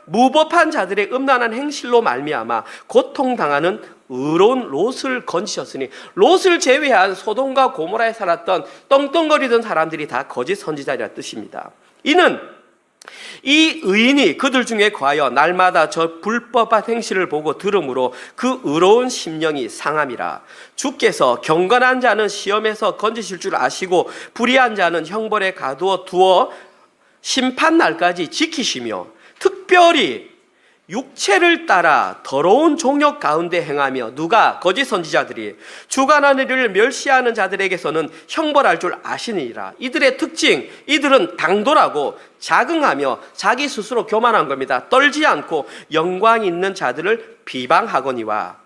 무법한 자들의 음란한 행실로 말미암아 고통당하는 의로운 롯을 건지셨으니, 롯을 제외한 소돔과 고모라에 살았던 떵떵거리던 사람들이 다 거짓 선지자이라 뜻입니다. 이는 이 의인이 그들 중에 과하여 날마다 저 불법한 행실을 보고 들음으로 그 의로운 심령이 상함이라. 주께서 경건한 자는 시험에서 건지실 줄 아시고 불의한 자는 형벌에 가두어 두어 심판 날까지 지키시며 특별히 육체를 따라 더러운 종욕 가운데 행하며, 누가? 거짓 선지자들이 주관하는 일을 멸시하는 자들에게서는 형벌할 줄 아시니라. 이들의 특징, 이들은 당돌하고 자긍하며 자기 스스로 교만한 겁니다. 떨지 않고 영광 있는 자들을 비방하거니와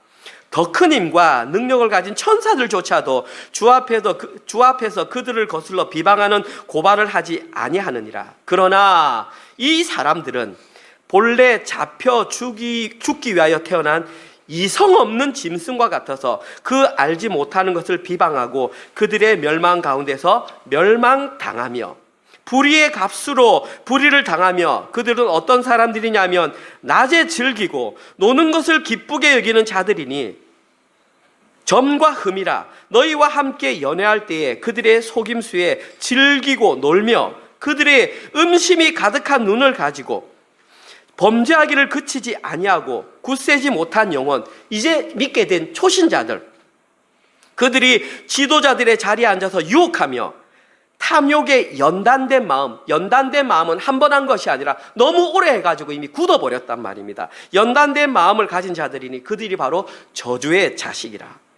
더 큰 힘과 능력을 가진 천사들조차도 주 앞에서 그들을 거슬러 비방하는 고발을 하지 아니하느니라. 그러나 이 사람들은 본래 잡혀 죽기 위하여 태어난 이성 없는 짐승과 같아서 그 알지 못하는 것을 비방하고 그들의 멸망 가운데서 멸망당하며 불의의 값으로 불의를 당하며, 그들은 어떤 사람들이냐면 낮에 즐기고 노는 것을 기쁘게 여기는 자들이니 점과 흠이라. 너희와 함께 연애할 때에 그들의 속임수에 즐기고 놀며 그들의 음심이 가득한 눈을 가지고 범죄하기를 그치지 아니하고 굳세지 못한 영혼, 이제 믿게 된 초신자들, 그들이 지도자들의 자리에 앉아서 유혹하며 탐욕에 연단된 마음은 한 번 한 것이 아니라 너무 오래 해가지고 이미 굳어버렸단 말입니다. 연단된 마음을 가진 자들이니 그들이 바로 저주의 자식이라.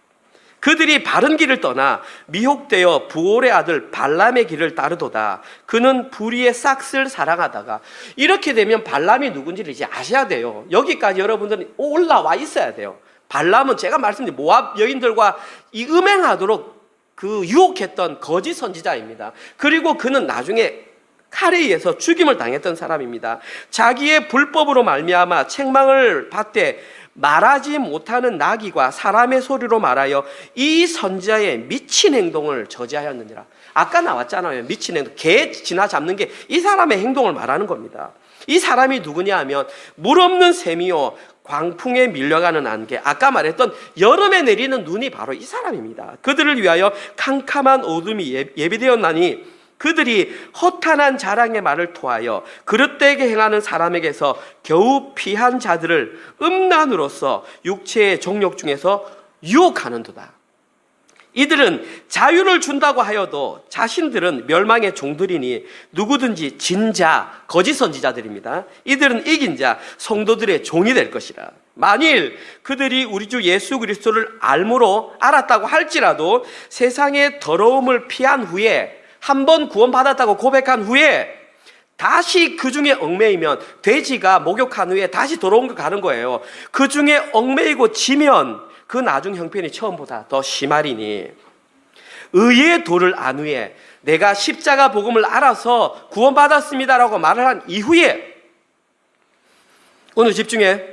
그들이 바른 길을 떠나 미혹되어 부올의 아들 발람의 길을 따르도다. 그는 불의의 싹을 사랑하다가, 이렇게 되면 발람이 누군지를 이제 아셔야 돼요. 여기까지 여러분들은 올라와 있어야 돼요. 발람은 제가 말씀드린 모압 여인들과 이 음행하도록 그 유혹했던 거짓 선지자입니다. 그리고 그는 나중에 칼에 의해서 죽임을 당했던 사람입니다. 자기의 불법으로 말미암아 책망을 받되 말하지 못하는 나귀가 사람의 소리로 말하여 이 선지자의 미친 행동을 저지하였느니라. 아까 나왔잖아요. 미친 행동, 개 지나 잡는 게 이 사람의 행동을 말하는 겁니다. 이 사람이 누구냐 하면 물 없는 샘이요 광풍에 밀려가는 안개, 아까 말했던 여름에 내리는 눈이 바로 이 사람입니다. 그들을 위하여 캄캄한 어둠이 예비되었나니 그들이 허탄한 자랑의 말을 토하여 그릇되게 행하는 사람에게서 겨우 피한 자들을 음란으로서 육체의 정욕 중에서 유혹하는도다. 이들은 자유를 준다고 하여도 자신들은 멸망의 종들이니 누구든지 진 자, 거짓 선지자들입니다. 이들은 이긴 자, 성도들의 종이 될 것이라. 만일 그들이 우리 주 예수 그리스도를 알았다고 할지라도 세상의 더러움을 피한 후에 한 번 구원받았다고 고백한 후에 다시 그 중에 얽매이면 돼지가 목욕한 후에 다시 더러운 거 가는 거예요. 그 중에 얽매이고 지면 그 나중 형편이 처음보다 더 심하리니 의의 도를 안 후에 내가 십자가 복음을 알아서 구원받았습니다라고 말을 한 이후에 오늘 집중해.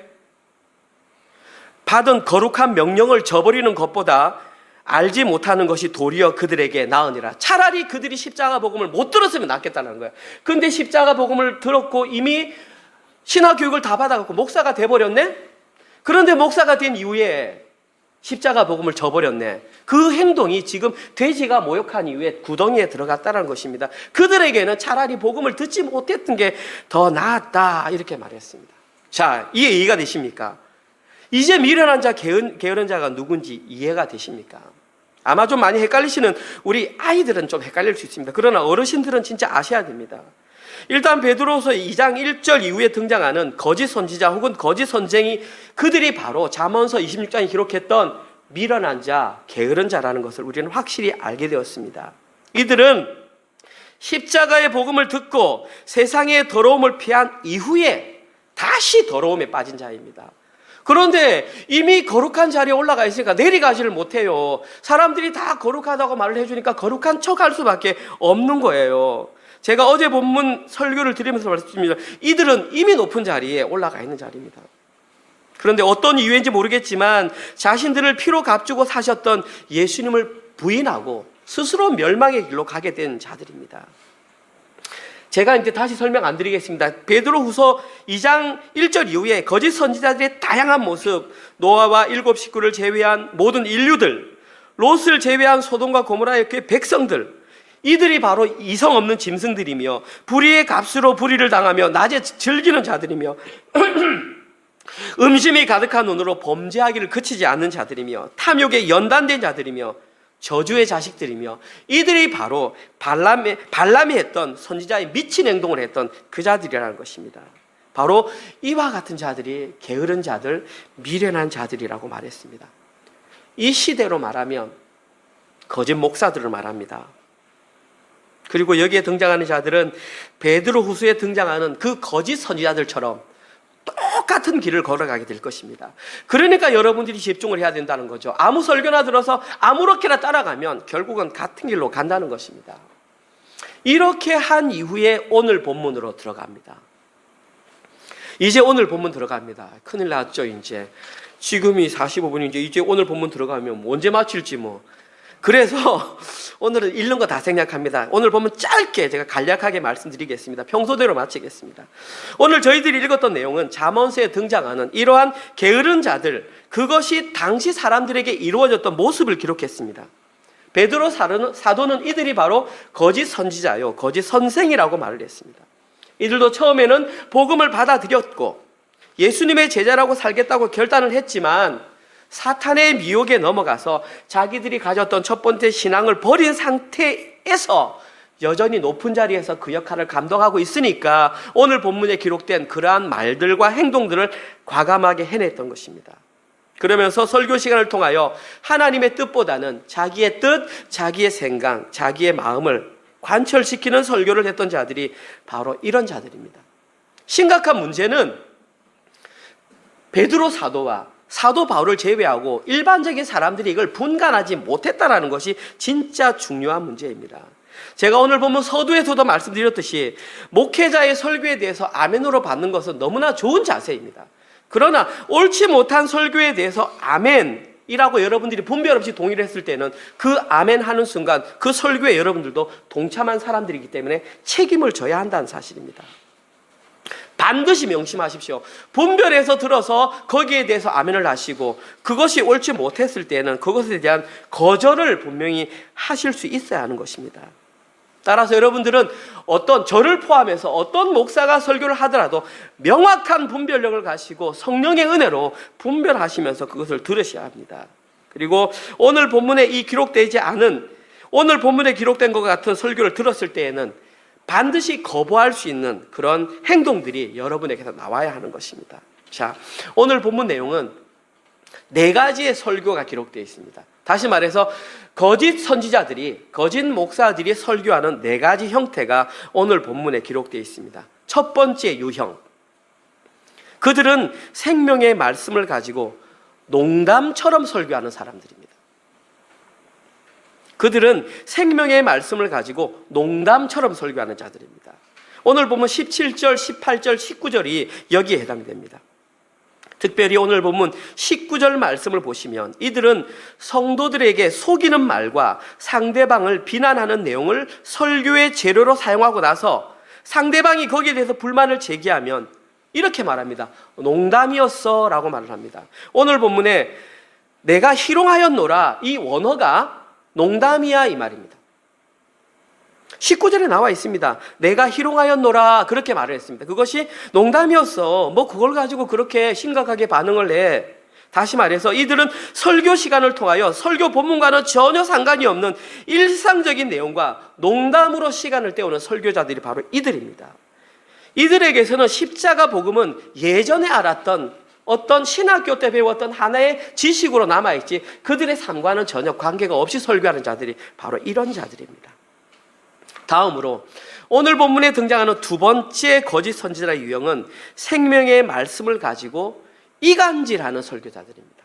받은 거룩한 명령을 저버리는 것보다 알지 못하는 것이 도리어 그들에게 나으니라. 차라리 그들이 십자가 복음을 못 들었으면 낫겠다는 거야. 근데 십자가 복음을 들었고 이미 신학교육을 다 받아갖고 목사가 돼버렸네? 그런데 목사가 된 이후에 십자가 복음을 저버렸네. 그 행동이 지금 돼지가 모욕한 이후에 구덩이에 들어갔다는 것입니다. 그들에게는 차라리 복음을 듣지 못했던 게 더 나았다 이렇게 말했습니다. 자, 이해가 되십니까? 이제 미련한 자, 게으른 자가 누군지 이해가 되십니까? 아마 좀 많이 헷갈리시는 우리 아이들은 좀 헷갈릴 수 있습니다. 그러나 어르신들은 진짜 아셔야 됩니다. 일단 베드로후서 2장 1절 이후에 등장하는 거짓 선지자 혹은 거짓 선생이 그들이 바로 잠언서 26장에 기록했던 미련한 자, 게으른 자라는 것을 우리는 확실히 알게 되었습니다. 이들은 십자가의 복음을 듣고 세상의 더러움을 피한 이후에 다시 더러움에 빠진 자입니다. 그런데 이미 거룩한 자리에 올라가 있으니까 내려가지를 못해요. 사람들이 다 거룩하다고 말을 해주니까 거룩한 척할 수밖에 없는 거예요. 제가 어제 본문 설교를 드리면서 말씀드립니다. 이들은 이미 높은 자리에 올라가 있는 자리입니다. 그런데 어떤 이유인지 모르겠지만 자신들을 피로 값주고 사셨던 예수님을 부인하고 스스로 멸망의 길로 가게 된 자들입니다. 제가 이제 다시 설명 안 드리겠습니다. 베드로후서 2장 1절 이후에 거짓 선지자들의 다양한 모습, 노아와 7 식구를 제외한 모든 인류들, 롯을 제외한 소돔과 고모라의 그 백성들, 이들이 바로 이성 없는 짐승들이며 불의의 값으로 불의를 당하며 낮에 즐기는 자들이며 음심이 가득한 눈으로 범죄하기를 그치지 않는 자들이며 탐욕에 연단된 자들이며 저주의 자식들이며 이들이 바로 발람이 했던 선지자의 미친 행동을 했던 그 자들이라는 것입니다. 바로 이와 같은 자들이 게으른 자들, 미련한 자들이라고 말했습니다. 이 시대로 말하면 거짓 목사들을 말합니다. 그리고 여기에 등장하는 자들은 베드로후서에 등장하는 그 거짓 선지자들처럼 똑같은 길을 걸어가게 될 것입니다. 그러니까 여러분들이 집중을 해야 된다는 거죠. 아무 설교나 들어서 아무렇게나 따라가면 결국은 같은 길로 간다는 것입니다. 이렇게 한 이후에 오늘 본문으로 들어갑니다. 이제 오늘 본문 들어갑니다. 큰일 났죠. 이제 지금이 45분인데 이제 오늘 본문 들어가면 언제 마칠지 뭐. 그래서 오늘은 읽는 거 다 생략합니다. 오늘 보면 짧게 제가 간략하게 말씀드리겠습니다. 평소대로 마치겠습니다. 오늘 저희들이 읽었던 내용은 잠언서에 등장하는 이러한 게으른 자들, 그것이 당시 사람들에게 이루어졌던 모습을 기록했습니다. 베드로 사도는 이들이 바로 거짓 선지자요, 거짓 선생이라고 말을 했습니다. 이들도 처음에는 복음을 받아들였고 예수님의 제자라고 살겠다고 결단을 했지만 사탄의 미혹에 넘어가서 자기들이 가졌던 첫 번째 신앙을 버린 상태에서 여전히 높은 자리에서 그 역할을 감당하고 있으니까 오늘 본문에 기록된 그러한 말들과 행동들을 과감하게 해냈던 것입니다. 그러면서 설교 시간을 통하여 하나님의 뜻보다는 자기의 뜻, 자기의 생각, 자기의 마음을 관철시키는 설교를 했던 자들이 바로 이런 자들입니다. 심각한 문제는 베드로 사도와 사도 바울을 제외하고 일반적인 사람들이 이걸 분간하지 못했다는 것이 진짜 중요한 문제입니다. 제가 오늘 보면 서두에서도 말씀드렸듯이 목회자의 설교에 대해서 아멘으로 받는 것은 너무나 좋은 자세입니다. 그러나 옳지 못한 설교에 대해서 아멘이라고 여러분들이 분별 없이 동의를 했을 때는 그 아멘 하는 순간 그 설교에 여러분들도 동참한 사람들이기 때문에 책임을 져야 한다는 사실입니다. 반드시 명심하십시오. 분별해서 들어서 거기에 대해서 아멘을 하시고 그것이 옳지 못했을 때는 그것에 대한 거절을 분명히 하실 수 있어야 하는 것입니다. 따라서 여러분들은 저를 포함해서 어떤 목사가 설교를 하더라도 명확한 분별력을 가지고 성령의 은혜로 분별하시면서 그것을 들으셔야 합니다. 그리고 오늘 본문에 오늘 본문에 기록된 것 같은 설교를 들었을 때에는 반드시 거부할 수 있는 그런 행동들이 여러분에게서 나와야 하는 것입니다. 자, 오늘 본문 내용은 네 가지의 설교가 기록되어 있습니다. 다시 말해서 거짓 선지자들이, 거짓 목사들이 설교하는 네 가지 형태가 오늘 본문에 기록되어 있습니다. 첫 번째 유형, 그들은 생명의 말씀을 가지고 농담처럼 설교하는 사람들입니다. 그들은 생명의 말씀을 가지고 농담처럼 설교하는 자들입니다. 오늘 보면 17절, 18절, 19절이 여기에 해당됩니다. 특별히 오늘 본문 19절 말씀을 보시면 이들은 성도들에게 속이는 말과 상대방을 비난하는 내용을 설교의 재료로 사용하고 나서 상대방이 거기에 대해서 불만을 제기하면 이렇게 말합니다. 농담이었어 라고 말을 합니다. 오늘 본문에 내가 희롱하였노라, 이 원어가 농담이야 이 말입니다. 19절에 나와 있습니다. 내가 희롱하였노라 그렇게 말을 했습니다. 그것이 농담이었어. 뭐 그걸 가지고 그렇게 심각하게 반응을 해. 다시 말해서 이들은 설교 시간을 통하여 설교 본문과는 전혀 상관이 없는 일상적인 내용과 농담으로 시간을 때우는 설교자들이 바로 이들입니다. 이들에게서는 십자가 복음은 예전에 알았던 어떤 신학교 때 배웠던 하나의 지식으로 남아있지 그들의 삶과는 전혀 관계가 없이 설교하는 자들이 바로 이런 자들입니다. 다음으로 오늘 본문에 등장하는 두 번째 거짓 선지자의 유형은 생명의 말씀을 가지고 이간질하는 설교자들입니다.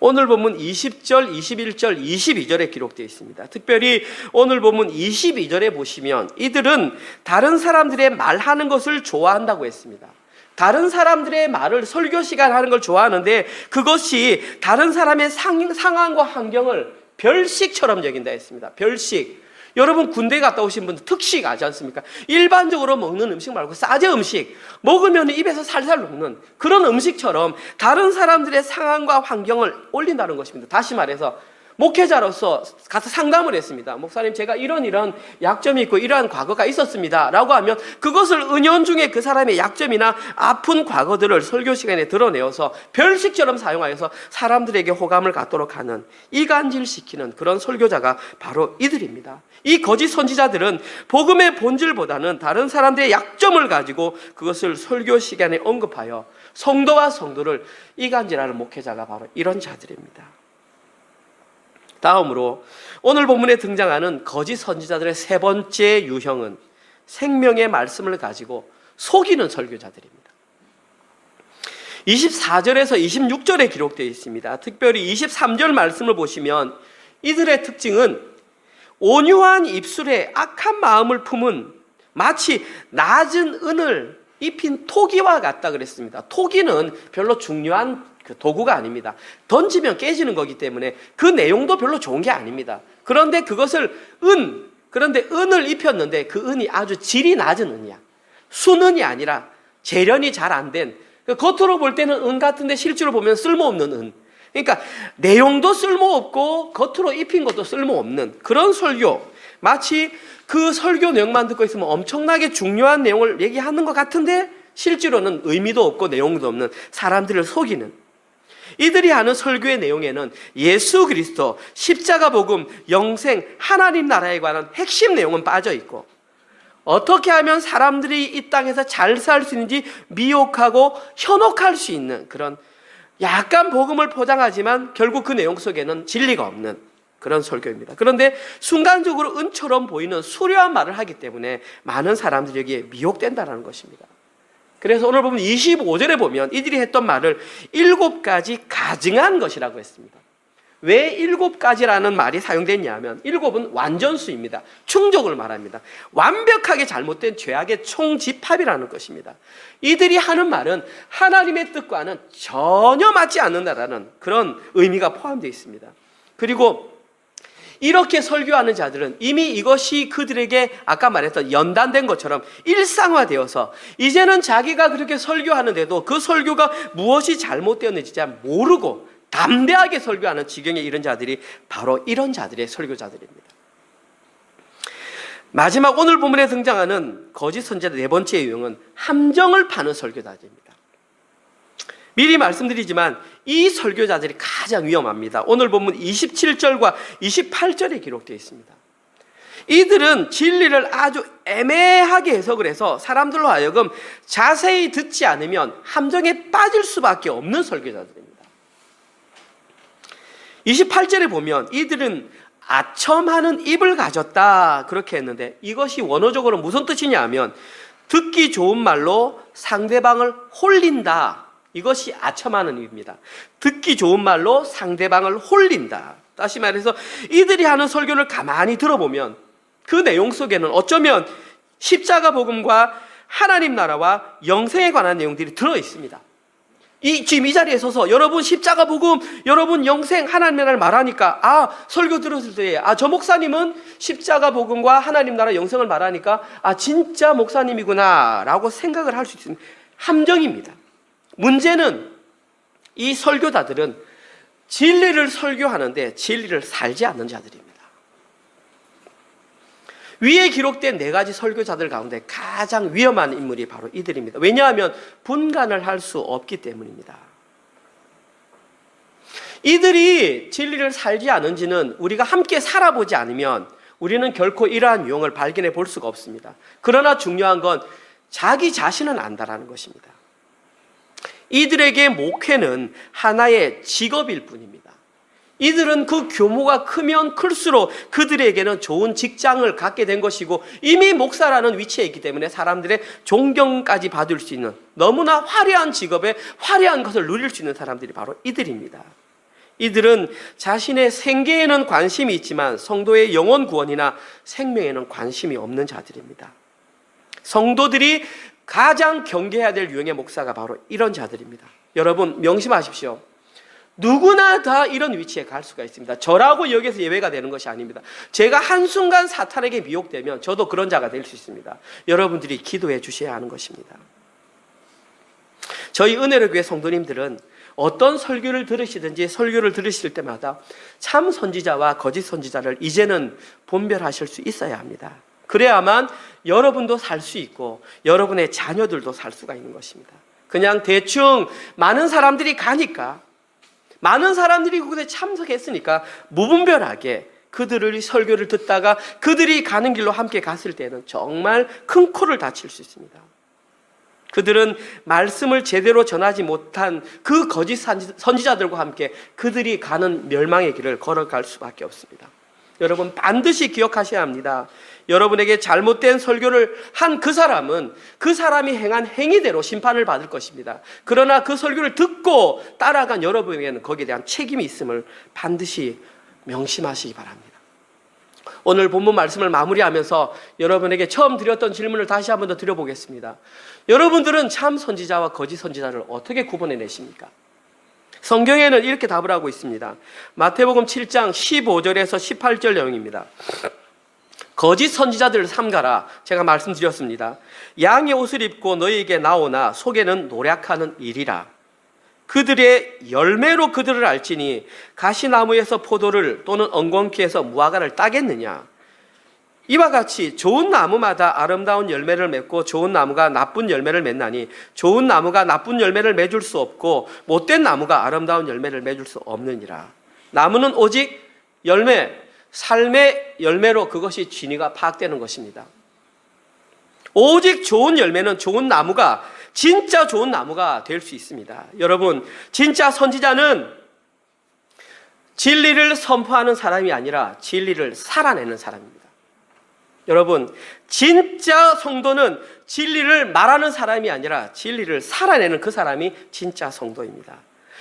오늘 본문 20절, 21절, 22절에 기록되어 있습니다. 특별히 오늘 본문 22절에 보시면 이들은 다른 사람들의 말하는 것을 좋아한다고 했습니다. 다른 사람들의 말을 설교 시간 하는 걸 좋아하는데 그것이 다른 사람의 상황과 환경을 별식처럼 여긴다 했습니다. 별식. 여러분 군대 갔다 오신 분들 특식 아지 않습니까? 일반적으로 먹는 음식 말고 싸제 음식, 먹으면 입에서 살살 녹는 그런 음식처럼 다른 사람들의 상황과 환경을 올린다는 것입니다. 다시 말해서 목회자로서 가서 상담을 했습니다. 목사님, 제가 이런 약점이 있고 이러한 과거가 있었습니다 라고 하면 그것을 은연중에 그 사람의 약점이나 아픈 과거들을 설교 시간에 드러내어서 별식처럼 사용하여서 사람들에게 호감을 갖도록 하는, 이간질시키는 그런 설교자가 바로 이들입니다. 이 거짓 선지자들은 복음의 본질보다는 다른 사람들의 약점을 가지고 그것을 설교 시간에 언급하여 성도와 성도를 이간질하는 목회자가 바로 이런 자들입니다. 다음으로 오늘 본문에 등장하는 거짓 선지자들의 세 번째 유형은 생명의 말씀을 가지고 속이는 설교자들입니다. 24절에서 26절에 기록되어 있습니다. 특별히 23절 말씀을 보시면 이들의 특징은 온유한 입술에 악한 마음을 품은 마치 낮은 은을 입힌 토기와 같다 그랬습니다. 토기는 별로 중요한 도구가 아닙니다. 던지면 깨지는 거기 때문에 그 내용도 별로 좋은 게 아닙니다. 그런데 그것을 그런데 은을 입혔는데 그 은이 아주 질이 낮은 은이야. 순은이 아니라 재련이 잘 안 된, 겉으로 볼 때는 은 같은데 실제로 보면 쓸모없는 은. 그러니까 내용도 쓸모없고 겉으로 입힌 것도 쓸모없는 그런 설교. 마치 그 설교 내용만 듣고 있으면 엄청나게 중요한 내용을 얘기하는 것 같은데 실제로는 의미도 없고 내용도 없는, 사람들을 속이는, 이들이 하는 설교의 내용에는 예수 그리스도, 십자가 복음, 영생, 하나님 나라에 관한 핵심 내용은 빠져 있고 어떻게 하면 사람들이 이 땅에서 잘 살 수 있는지 미혹하고 현혹할 수 있는 그런 약간 복음을 포장하지만 결국 그 내용 속에는 진리가 없는 그런 설교입니다. 그런데 순간적으로 은처럼 보이는 수려한 말을 하기 때문에 많은 사람들이 여기에 미혹된다는 것입니다. 그래서 오늘 보면 25절에 보면 이들이 했던 말을 7가지 가증한 것이라고 했습니다. 왜 7가지라는 말이 사용됐냐면 7은 완전수입니다. 충족을 말합니다. 완벽하게 잘못된 죄악의 총집합이라는 것입니다. 이들이 하는 말은 하나님의 뜻과는 전혀 맞지 않는다라는 그런 의미가 포함되어 있습니다. 그리고 이렇게 설교하는 자들은 이미 이것이 그들에게 아까 말했던 연단된 것처럼 일상화되어서 이제는 자기가 그렇게 설교하는데도 그 설교가 무엇이 잘못되었는지 잘 모르고 담대하게 설교하는 지경에 이른 자들이 바로 이런 자들의 설교자들입니다. 마지막 오늘 본문에 등장하는 거짓 선지자 네 번째 유형은 함정을 파는 설교자들입니다. 미리 말씀드리지만 이 설교자들이 가장 위험합니다. 오늘 본문 27절과 28절에 기록되어 있습니다. 이들은 진리를 아주 애매하게 해석을 해서 사람들로 하여금 자세히 듣지 않으면 함정에 빠질 수밖에 없는 설교자들입니다. 28절에 보면 이들은 아첨하는 입을 가졌다 그렇게 했는데, 이것이 원어적으로 무슨 뜻이냐 하면 듣기 좋은 말로 상대방을 홀린다, 이것이 아첨하는 입입니다. 듣기 좋은 말로 상대방을 홀린다. 다시 말해서 이들이 하는 설교를 가만히 들어보면 그 내용 속에는 어쩌면 십자가 복음과 하나님 나라와 영생에 관한 내용들이 들어있습니다. 지금 이 자리에 서서 여러분 십자가 복음, 여러분 영생, 하나님 나라를 말하니까 설교 들었을 때 저 목사님은 십자가 복음과 하나님 나라 영생을 말하니까 진짜 목사님이구나 라고 생각을 할 수 있는 함정입니다. 문제는 이 설교자들은 진리를 설교하는데 진리를 살지 않는 자들입니다. 위에 기록된 4가지 설교자들 가운데 가장 위험한 인물이 바로 이들입니다. 왜냐하면 분간을 할 수 없기 때문입니다. 이들이 진리를 살지 않은지는 우리가 함께 살아보지 않으면 우리는 결코 이러한 유형을 발견해 볼 수가 없습니다. 그러나 중요한 건 자기 자신은 안다라는 것입니다. 이들에게 목회는 하나의 직업일 뿐입니다. 이들은 그 규모가 크면 클수록 그들에게는 좋은 직장을 갖게 된 것이고 이미 목사라는 위치에 있기 때문에 사람들의 존경까지 받을 수 있는 너무나 화려한 직업에 화려한 것을 누릴 수 있는 사람들이 바로 이들입니다. 이들은 자신의 생계에는 관심이 있지만 성도의 영혼 구원이나 생명에는 관심이 없는 자들입니다. 성도들이 가장 경계해야 될 유형의 목사가 바로 이런 자들입니다. 여러분 명심하십시오. 누구나 다 이런 위치에 갈 수가 있습니다. 저라고 여기서 예외가 되는 것이 아닙니다. 제가 한순간 사탄에게 미혹되면 저도 그런 자가 될 수 있습니다. 여러분들이 기도해 주셔야 하는 것입니다. 저희 은혜로 교회 성도님들은 어떤 설교를 들으시든지 설교를 들으실 때마다 참 선지자와 거짓 선지자를 이제는 분별하실 수 있어야 합니다. 그래야만 여러분도 살 수 있고 여러분의 자녀들도 살 수가 있는 것입니다. 그냥 대충 많은 사람들이 가니까, 많은 사람들이 그곳에 참석했으니까 무분별하게 그들의 설교를 듣다가 그들이 가는 길로 함께 갔을 때는 정말 큰 코를 다칠 수 있습니다. 그들은 말씀을 제대로 전하지 못한 그 거짓 선지자들과 함께 그들이 가는 멸망의 길을 걸어갈 수밖에 없습니다. 여러분 반드시 기억하셔야 합니다. 여러분에게 잘못된 설교를 한 그 사람은 그 사람이 행한 행위대로 심판을 받을 것입니다. 그러나 그 설교를 듣고 따라간 여러분에게는 거기에 대한 책임이 있음을 반드시 명심하시기 바랍니다. 오늘 본문 말씀을 마무리하면서 여러분에게 처음 드렸던 질문을 다시 한 번 더 드려보겠습니다. 여러분들은 참 선지자와 거짓 선지자를 어떻게 구분해내십니까? 성경에는 이렇게 답을 하고 있습니다. 마태복음 7장 15절에서 18절 내용입니다. 거짓 선지자들을 삼가라. 제가 말씀드렸습니다. 양의 옷을 입고 너희에게 나오나 속에는 노략하는 일이라. 그들의 열매로 그들을 알지니 가시나무에서 포도를 또는 엉겅퀴에서 무화과를 따겠느냐. 이와 같이 좋은 나무마다 아름다운 열매를 맺고 좋은 나무가 나쁜 열매를 맺나니 좋은 나무가 나쁜 열매를 맺을 수 없고 못된 나무가 아름다운 열매를 맺을 수 없느니라. 나무는 오직 열매, 삶의 열매로 그것이 진위가 파악되는 것입니다. 오직 좋은 열매는 좋은 나무가, 진짜 좋은 나무가 될 수 있습니다. 여러분, 진짜 선지자는 진리를 선포하는 사람이 아니라 진리를 살아내는 사람입니다. 여러분, 진짜 성도는 진리를 말하는 사람이 아니라 진리를 살아내는 그 사람이 진짜 성도입니다.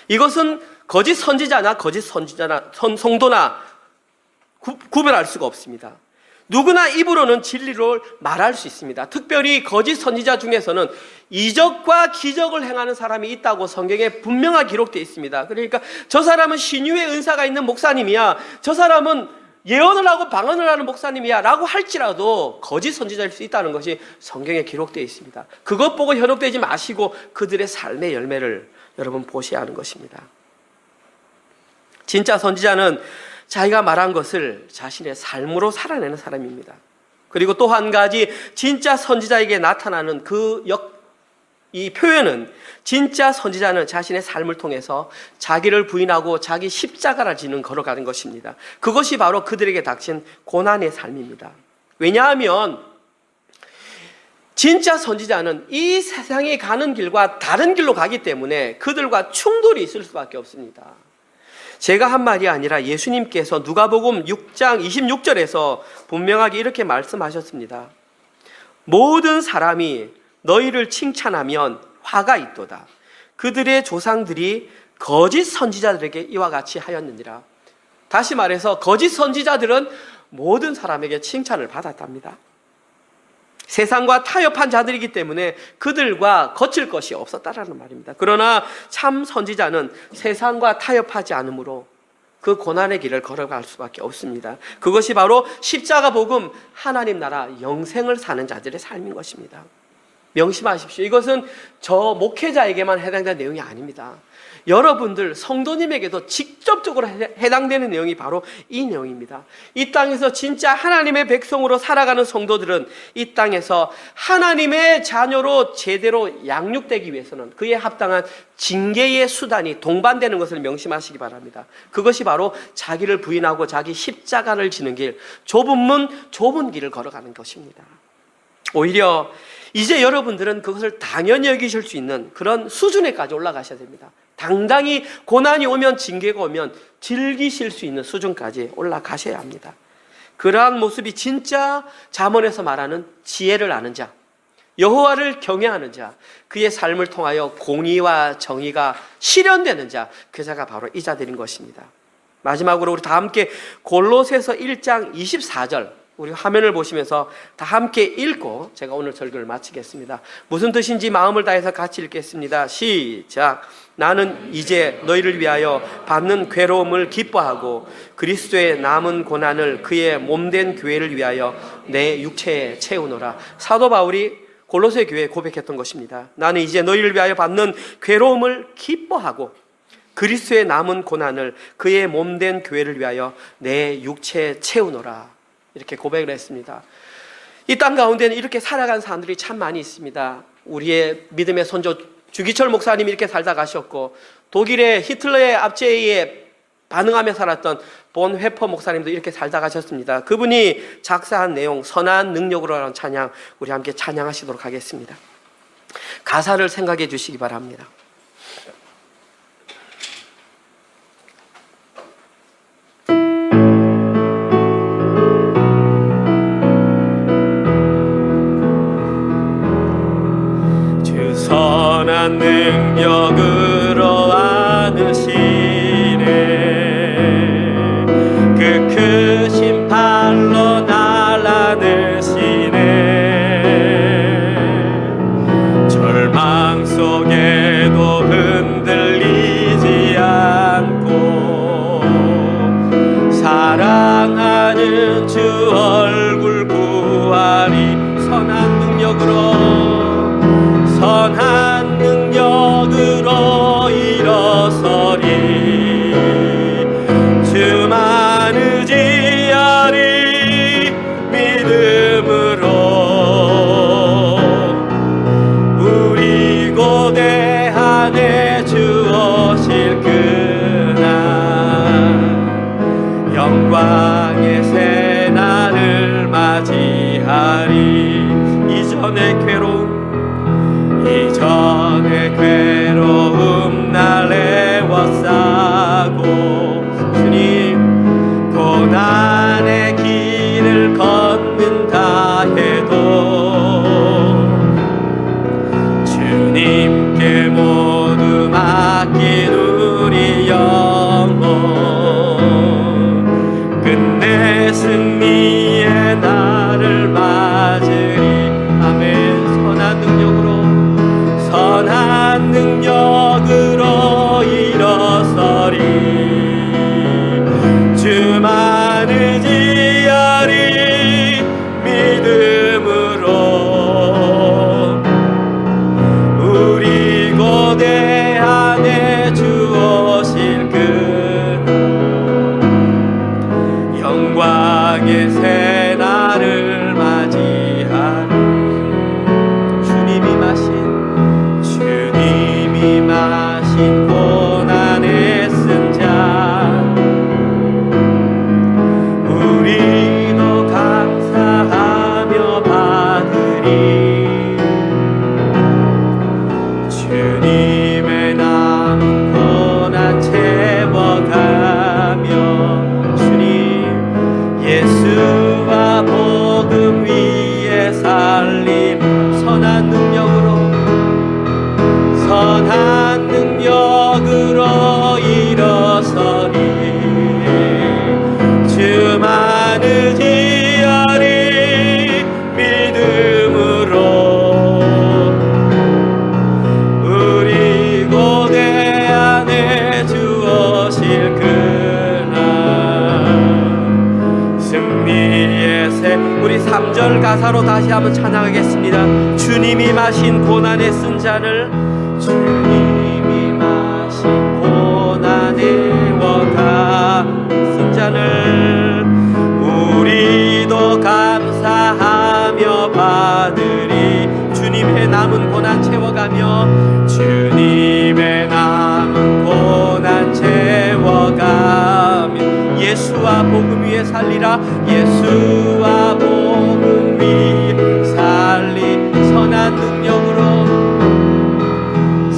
이것은 거짓 선지자나 거짓 성도나 구별할 수가 없습니다. 누구나 입으로는 진리를 말할 수 있습니다. 특별히 거짓 선지자 중에서는 이적과 기적을 행하는 사람이 있다고 성경에 분명하게 기록되어 있습니다. 그러니까 저 사람은 신유의 은사가 있는 목사님이야, 저 사람은 예언을 하고 방언을 하는 목사님이야 라고 할지라도 거짓 선지자일 수 있다는 것이 성경에 기록되어 있습니다. 그것 보고 현혹되지 마시고 그들의 삶의 열매를 여러분 보셔야 하는 것입니다. 진짜 선지자는 자기가 말한 것을 자신의 삶으로 살아내는 사람입니다. 그리고 또 한 가지, 진짜 선지자에게 나타나는 이 표현은, 진짜 선지자는 자신의 삶을 통해서 자기를 부인하고 자기 십자가를 지는 걸어가는 것입니다. 그것이 바로 그들에게 닥친 고난의 삶입니다. 왜냐하면 진짜 선지자는 이 세상에 가는 길과 다른 길로 가기 때문에 그들과 충돌이 있을 수밖에 없습니다. 제가 한 말이 아니라 예수님께서 누가복음 6장 26절에서 분명하게 이렇게 말씀하셨습니다. 모든 사람이 너희를 칭찬하면 화가 있도다. 그들의 조상들이 거짓 선지자들에게 이와 같이 하였느니라. 다시 말해서 거짓 선지자들은 모든 사람에게 칭찬을 받았답니다. 세상과 타협한 자들이기 때문에 그들과 거칠 것이 없었다라는 말입니다. 그러나 참 선지자는 세상과 타협하지 않으므로 그 고난의 길을 걸어갈 수밖에 없습니다. 그것이 바로 십자가 복음, 하나님 나라 영생을 사는 자들의 삶인 것입니다. 명심하십시오. 이것은 저 목회자에게만 해당되는 내용이 아닙니다. 여러분들 성도님에게도 직접적으로 해당되는 내용이 바로 이 내용입니다. 이 땅에서 진짜 하나님의 백성으로 살아가는 성도들은 이 땅에서 하나님의 자녀로 제대로 양육되기 위해서는 그에 합당한 징계의 수단이 동반되는 것을 명심하시기 바랍니다. 그것이 바로 자기를 부인하고 자기 십자가를 지는 길, 좁은 문, 좁은 길을 걸어가는 것입니다. 오히려 이제 여러분들은 그것을 당연히 여기실 수 있는 그런 수준에까지 올라가셔야 됩니다. 당당히 고난이 오면, 징계가 오면 즐기실 수 있는 수준까지 올라가셔야 합니다. 그러한 모습이 진짜 잠언에서 말하는 지혜를 아는 자, 여호와를 경외하는 자, 그의 삶을 통하여 공의와 정의가 실현되는 자, 그 자가 바로 이 자들인 것입니다. 마지막으로 우리 다 함께 골로새서 1장 24절 우리 화면을 보시면서 다 함께 읽고 제가 오늘 설교를 마치겠습니다. 무슨 뜻인지 마음을 다해서 같이 읽겠습니다. 시작. 나는 이제 너희를 위하여 받는 괴로움을 기뻐하고 그리스도의 남은 고난을 그의 몸된 교회를 위하여 내 육체에 채우노라. 사도 바울이 골로새 교회에 고백했던 것입니다. 나는 이제 너희를 위하여 받는 괴로움을 기뻐하고 그리스도의 남은 고난을 그의 몸된 교회를 위하여 내 육체에 채우노라. 이렇게 고백을 했습니다. 이 땅 가운데는 이렇게 살아간 사람들이 참 많이 있습니다. 우리의 믿음의 선조 주기철 목사님이 이렇게 살다 가셨고, 독일의 히틀러의 압제에 반응하며 살았던 본 회퍼 목사님도 이렇게 살다 가셨습니다. 그분이 작사한 내용 선한 능력으로 하는 찬양, 우리 함께 찬양하시도록 하겠습니다. 가사를 생각해 주시기 바랍니다. 선한 능력으로 안으시네 그 크신 팔로 날 안으시네 절망 속에도 흔들리지 않고 사랑하는 주 얼굴 구하리 선한 능력으로 선한 능력으로 일어서리 주만 의지하리 믿음으로 우리 고대 안에 주 오실 그날 영광의 새날을 맞이하리 이전의 괴로움 날 애워싸고 주님 고난의 길을 걷는다 해도 주님께 모두 맡긴 우리 영혼 끝내 승리의 날을 맞으리 아멘. 선한 능력으로 일어서리 주만 의지하리 믿음으로 우리 고대 안에 주 오실 그 영광의 새날을 맞이하리 주님이 마신 가사로 다시 한번 찬양하겠습니다. 주님이 마신 고난의 쓴 잔을, 주님이 마신 고난의 워가 쓴 잔을 우리도 감사하며 받으리. 주님의 남은 고난 채워가며, 주님의 남은 고난 채워가며 예수와 복음 위에 살리라. 예수와 복음 위에 살리.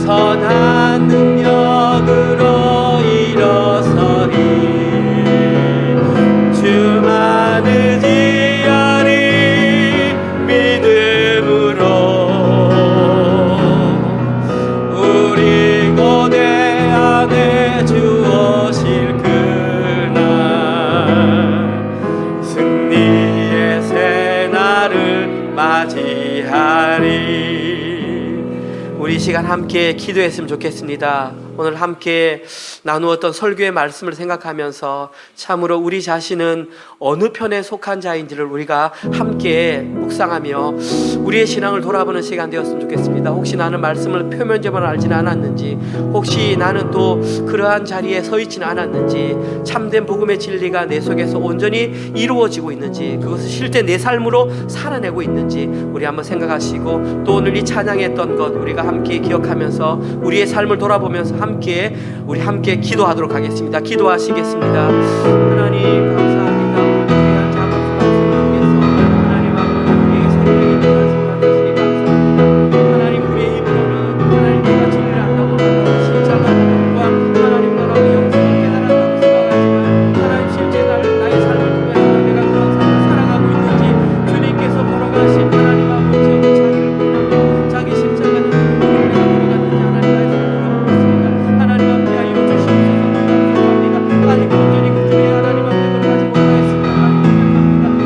선한 능력으로 일어서리. 주만 의지하리. 믿음으로 우리 고대 안에 주 오실 그날, 승리의 새날을 맞이하리. 우리 시간 함께 기도했으면 좋겠습니다. 오늘 함께 나누었던 설교의 말씀을 생각하면서 참으로 우리 자신은 어느 편에 속한 자인지를 우리가 함께 묵상하며 우리의 신앙을 돌아보는 시간 되었으면 좋겠습니다. 혹시 나는 말씀을 표면적으로 알지는 않았는지, 혹시 나는 또 그러한 자리에 서 있지는 않았는지, 참된 복음의 진리가 내 속에서 온전히 이루어지고 있는지, 그것을 실제 내 삶으로 살아내고 있는지 우리 한번 생각하시고, 또 오늘 이 찬양했던 것 우리가 함께 기억하면서 우리의 삶을 돌아보면서 우리 함께 기도하도록 하겠습니다. 기도하시겠습니다. 하나님 감사합니다. 오늘 귀한 자문 말씀을 통해서 하나님 아버지 우리에게 생명이 있는 말씀을 하시니 감사합니다. 하나님 우리의 입으로는 하나님 내가 진리를 안다고 하고 십자가 복음과 하나님 나라의 영생을 깨달았다고 생각하지만, 하나님 실제 나의 삶을 통해서 내가 그런 삶을 살아가고 있는지, 주님께서 걸어가신 하나님 아버지 자기를 부인하며 자기 십자가는 내가 걸어갔는지 하나님 나의 삶을 돌아보고 있습니다. 하나님 앞에 하여 주시옵소서. 감사합니다. 아직 온전히 그 중에 하나님 앞에 걸어가지 못하였습니다.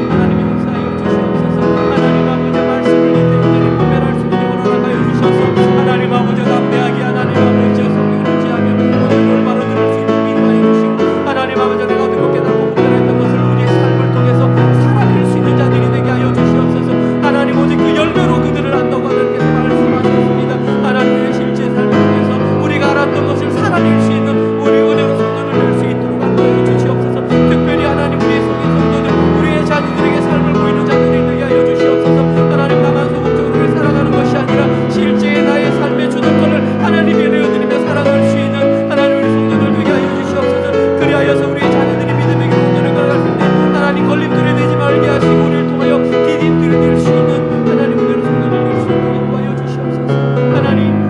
하나님 용서하여 주시옵소서. 하나님 아버지 말씀을 이때 온전히 분별할 수 있도록 허락하여 주셔서 하나님 아버지 담대하게 하나님 아버지 성령을 의지하며 오늘 올바로 들을 수 있도록 인도하여 주시고, 하나님 아버지 내가 어떻게 깨닫고 분별했던 것을 우리의 삶을 통해서 살아낼 수 있는 자들이 되게 하여 주시옵소서. 하나님 오직 그 열매로 그들을 안다고 하나님께서 말씀하셨습니다. 하나님의 실제 삶을 통해서 우리가 알았던 것을 살아낼 수 있는 우리 은혜로 성도를 낼 수 있도록 안도하여 주시옵소서. 특별히 하나님 우리의 성인 성도들, 우리의 자녀들에게 삶을 보이는 자들이 되게 하여 주시옵소서. 하나님 나만 소극적으로 살아가는 것이 아니라 실제의 나의 삶의 주도권을 하나님께 내어드리며 살아갈 수 있는 하나님 우리 성도들 되게 하여 주시옵소서. 그리하여서 우리의 자녀들이 믿음의 길로 온전히 걸어갈 텐데 하나님 걸림돌이 되지 말게 하시고 우리를 통하여 디딤돌이 될 수 있는 하나님 은혜로 성도를 낼 수 있도록 인도하여 주시옵소서. 하나님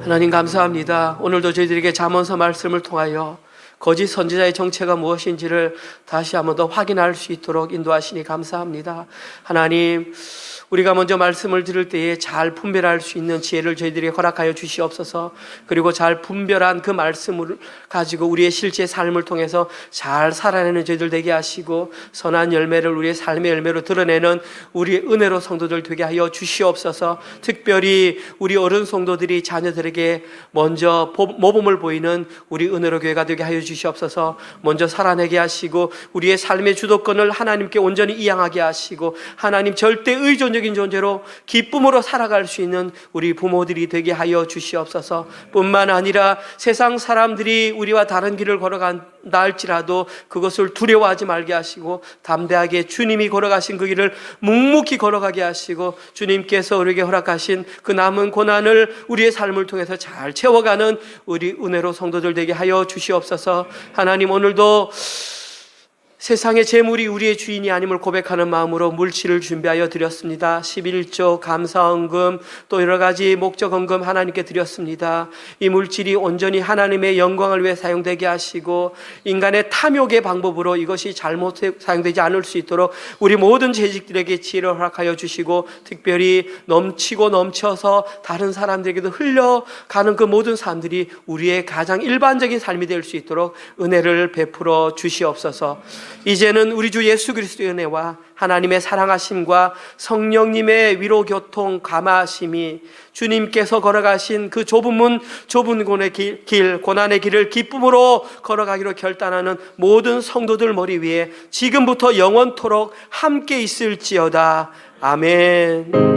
하나님 감사합니다. 오늘도 저희들에게 잠언서 말씀을 통하여 거짓 선지자의 정체가 무엇인지를 다시 한번 더 확인할 수 있도록 인도하시니 감사합니다. 하나님 우리가 먼저 말씀을 들을 때에 잘 분별할 수 있는 지혜를 저희들에게 허락하여 주시옵소서. 그리고 잘 분별한 그 말씀을 가지고 우리의 실제 삶을 통해서 잘 살아내는 저희들 되게 하시고, 선한 열매를 우리의 삶의 열매로 드러내는 우리의 은혜로 성도들 되게 하여 주시옵소서. 특별히 우리 어른 성도들이 자녀들에게 먼저 모범을 보이는 우리 은혜로 교회가 되게 하여 주시옵소서. 먼저 살아내게 하시고 우리의 삶의 주도권을 하나님께 온전히 이양하게 하시고, 하나님 절대 의존적인 존재로 기쁨으로 살아갈 수 있는 우리 부모들이 되게 하여 주시옵소서. 뿐만 아니라 세상 사람들이 우리와 다른 길을 걸어간다 할지라도 그것을 두려워하지 말게 하시고, 담대하게 주님이 걸어가신 그 길을 묵묵히 걸어가게 하시고, 주님께서 우리에게 허락하신 그 남은 고난을 우리의 삶을 통해서 잘 채워가는 우리 은혜로 성도들 되게 하여 주시옵소서. 하나님 오늘도 세상의 재물이 우리의 주인이 아님을 고백하는 마음으로 물질을 준비하여 드렸습니다. 11조 감사헌금 또 여러 가지 목적헌금 하나님께 드렸습니다. 이 물질이 온전히 하나님의 영광을 위해 사용되게 하시고, 인간의 탐욕의 방법으로 이것이 잘못 사용되지 않을 수 있도록 우리 모든 재직들에게 지혜를 허락하여 주시고, 특별히 넘치고 넘쳐서 다른 사람들에게도 흘려가는 그 모든 사람들이 우리의 가장 일반적인 삶이 될 수 있도록 은혜를 베풀어 주시옵소서. 이제는 우리 주 예수 그리스도의 은혜와 하나님의 사랑하심과 성령님의 위로 교통 감화심이 주님께서 걸어가신 그 좁은 문 좁은 고난의 길을 기쁨으로 걸어가기로 결단하는 모든 성도들 머리 위에 지금부터 영원토록 함께 있을지어다. 아멘.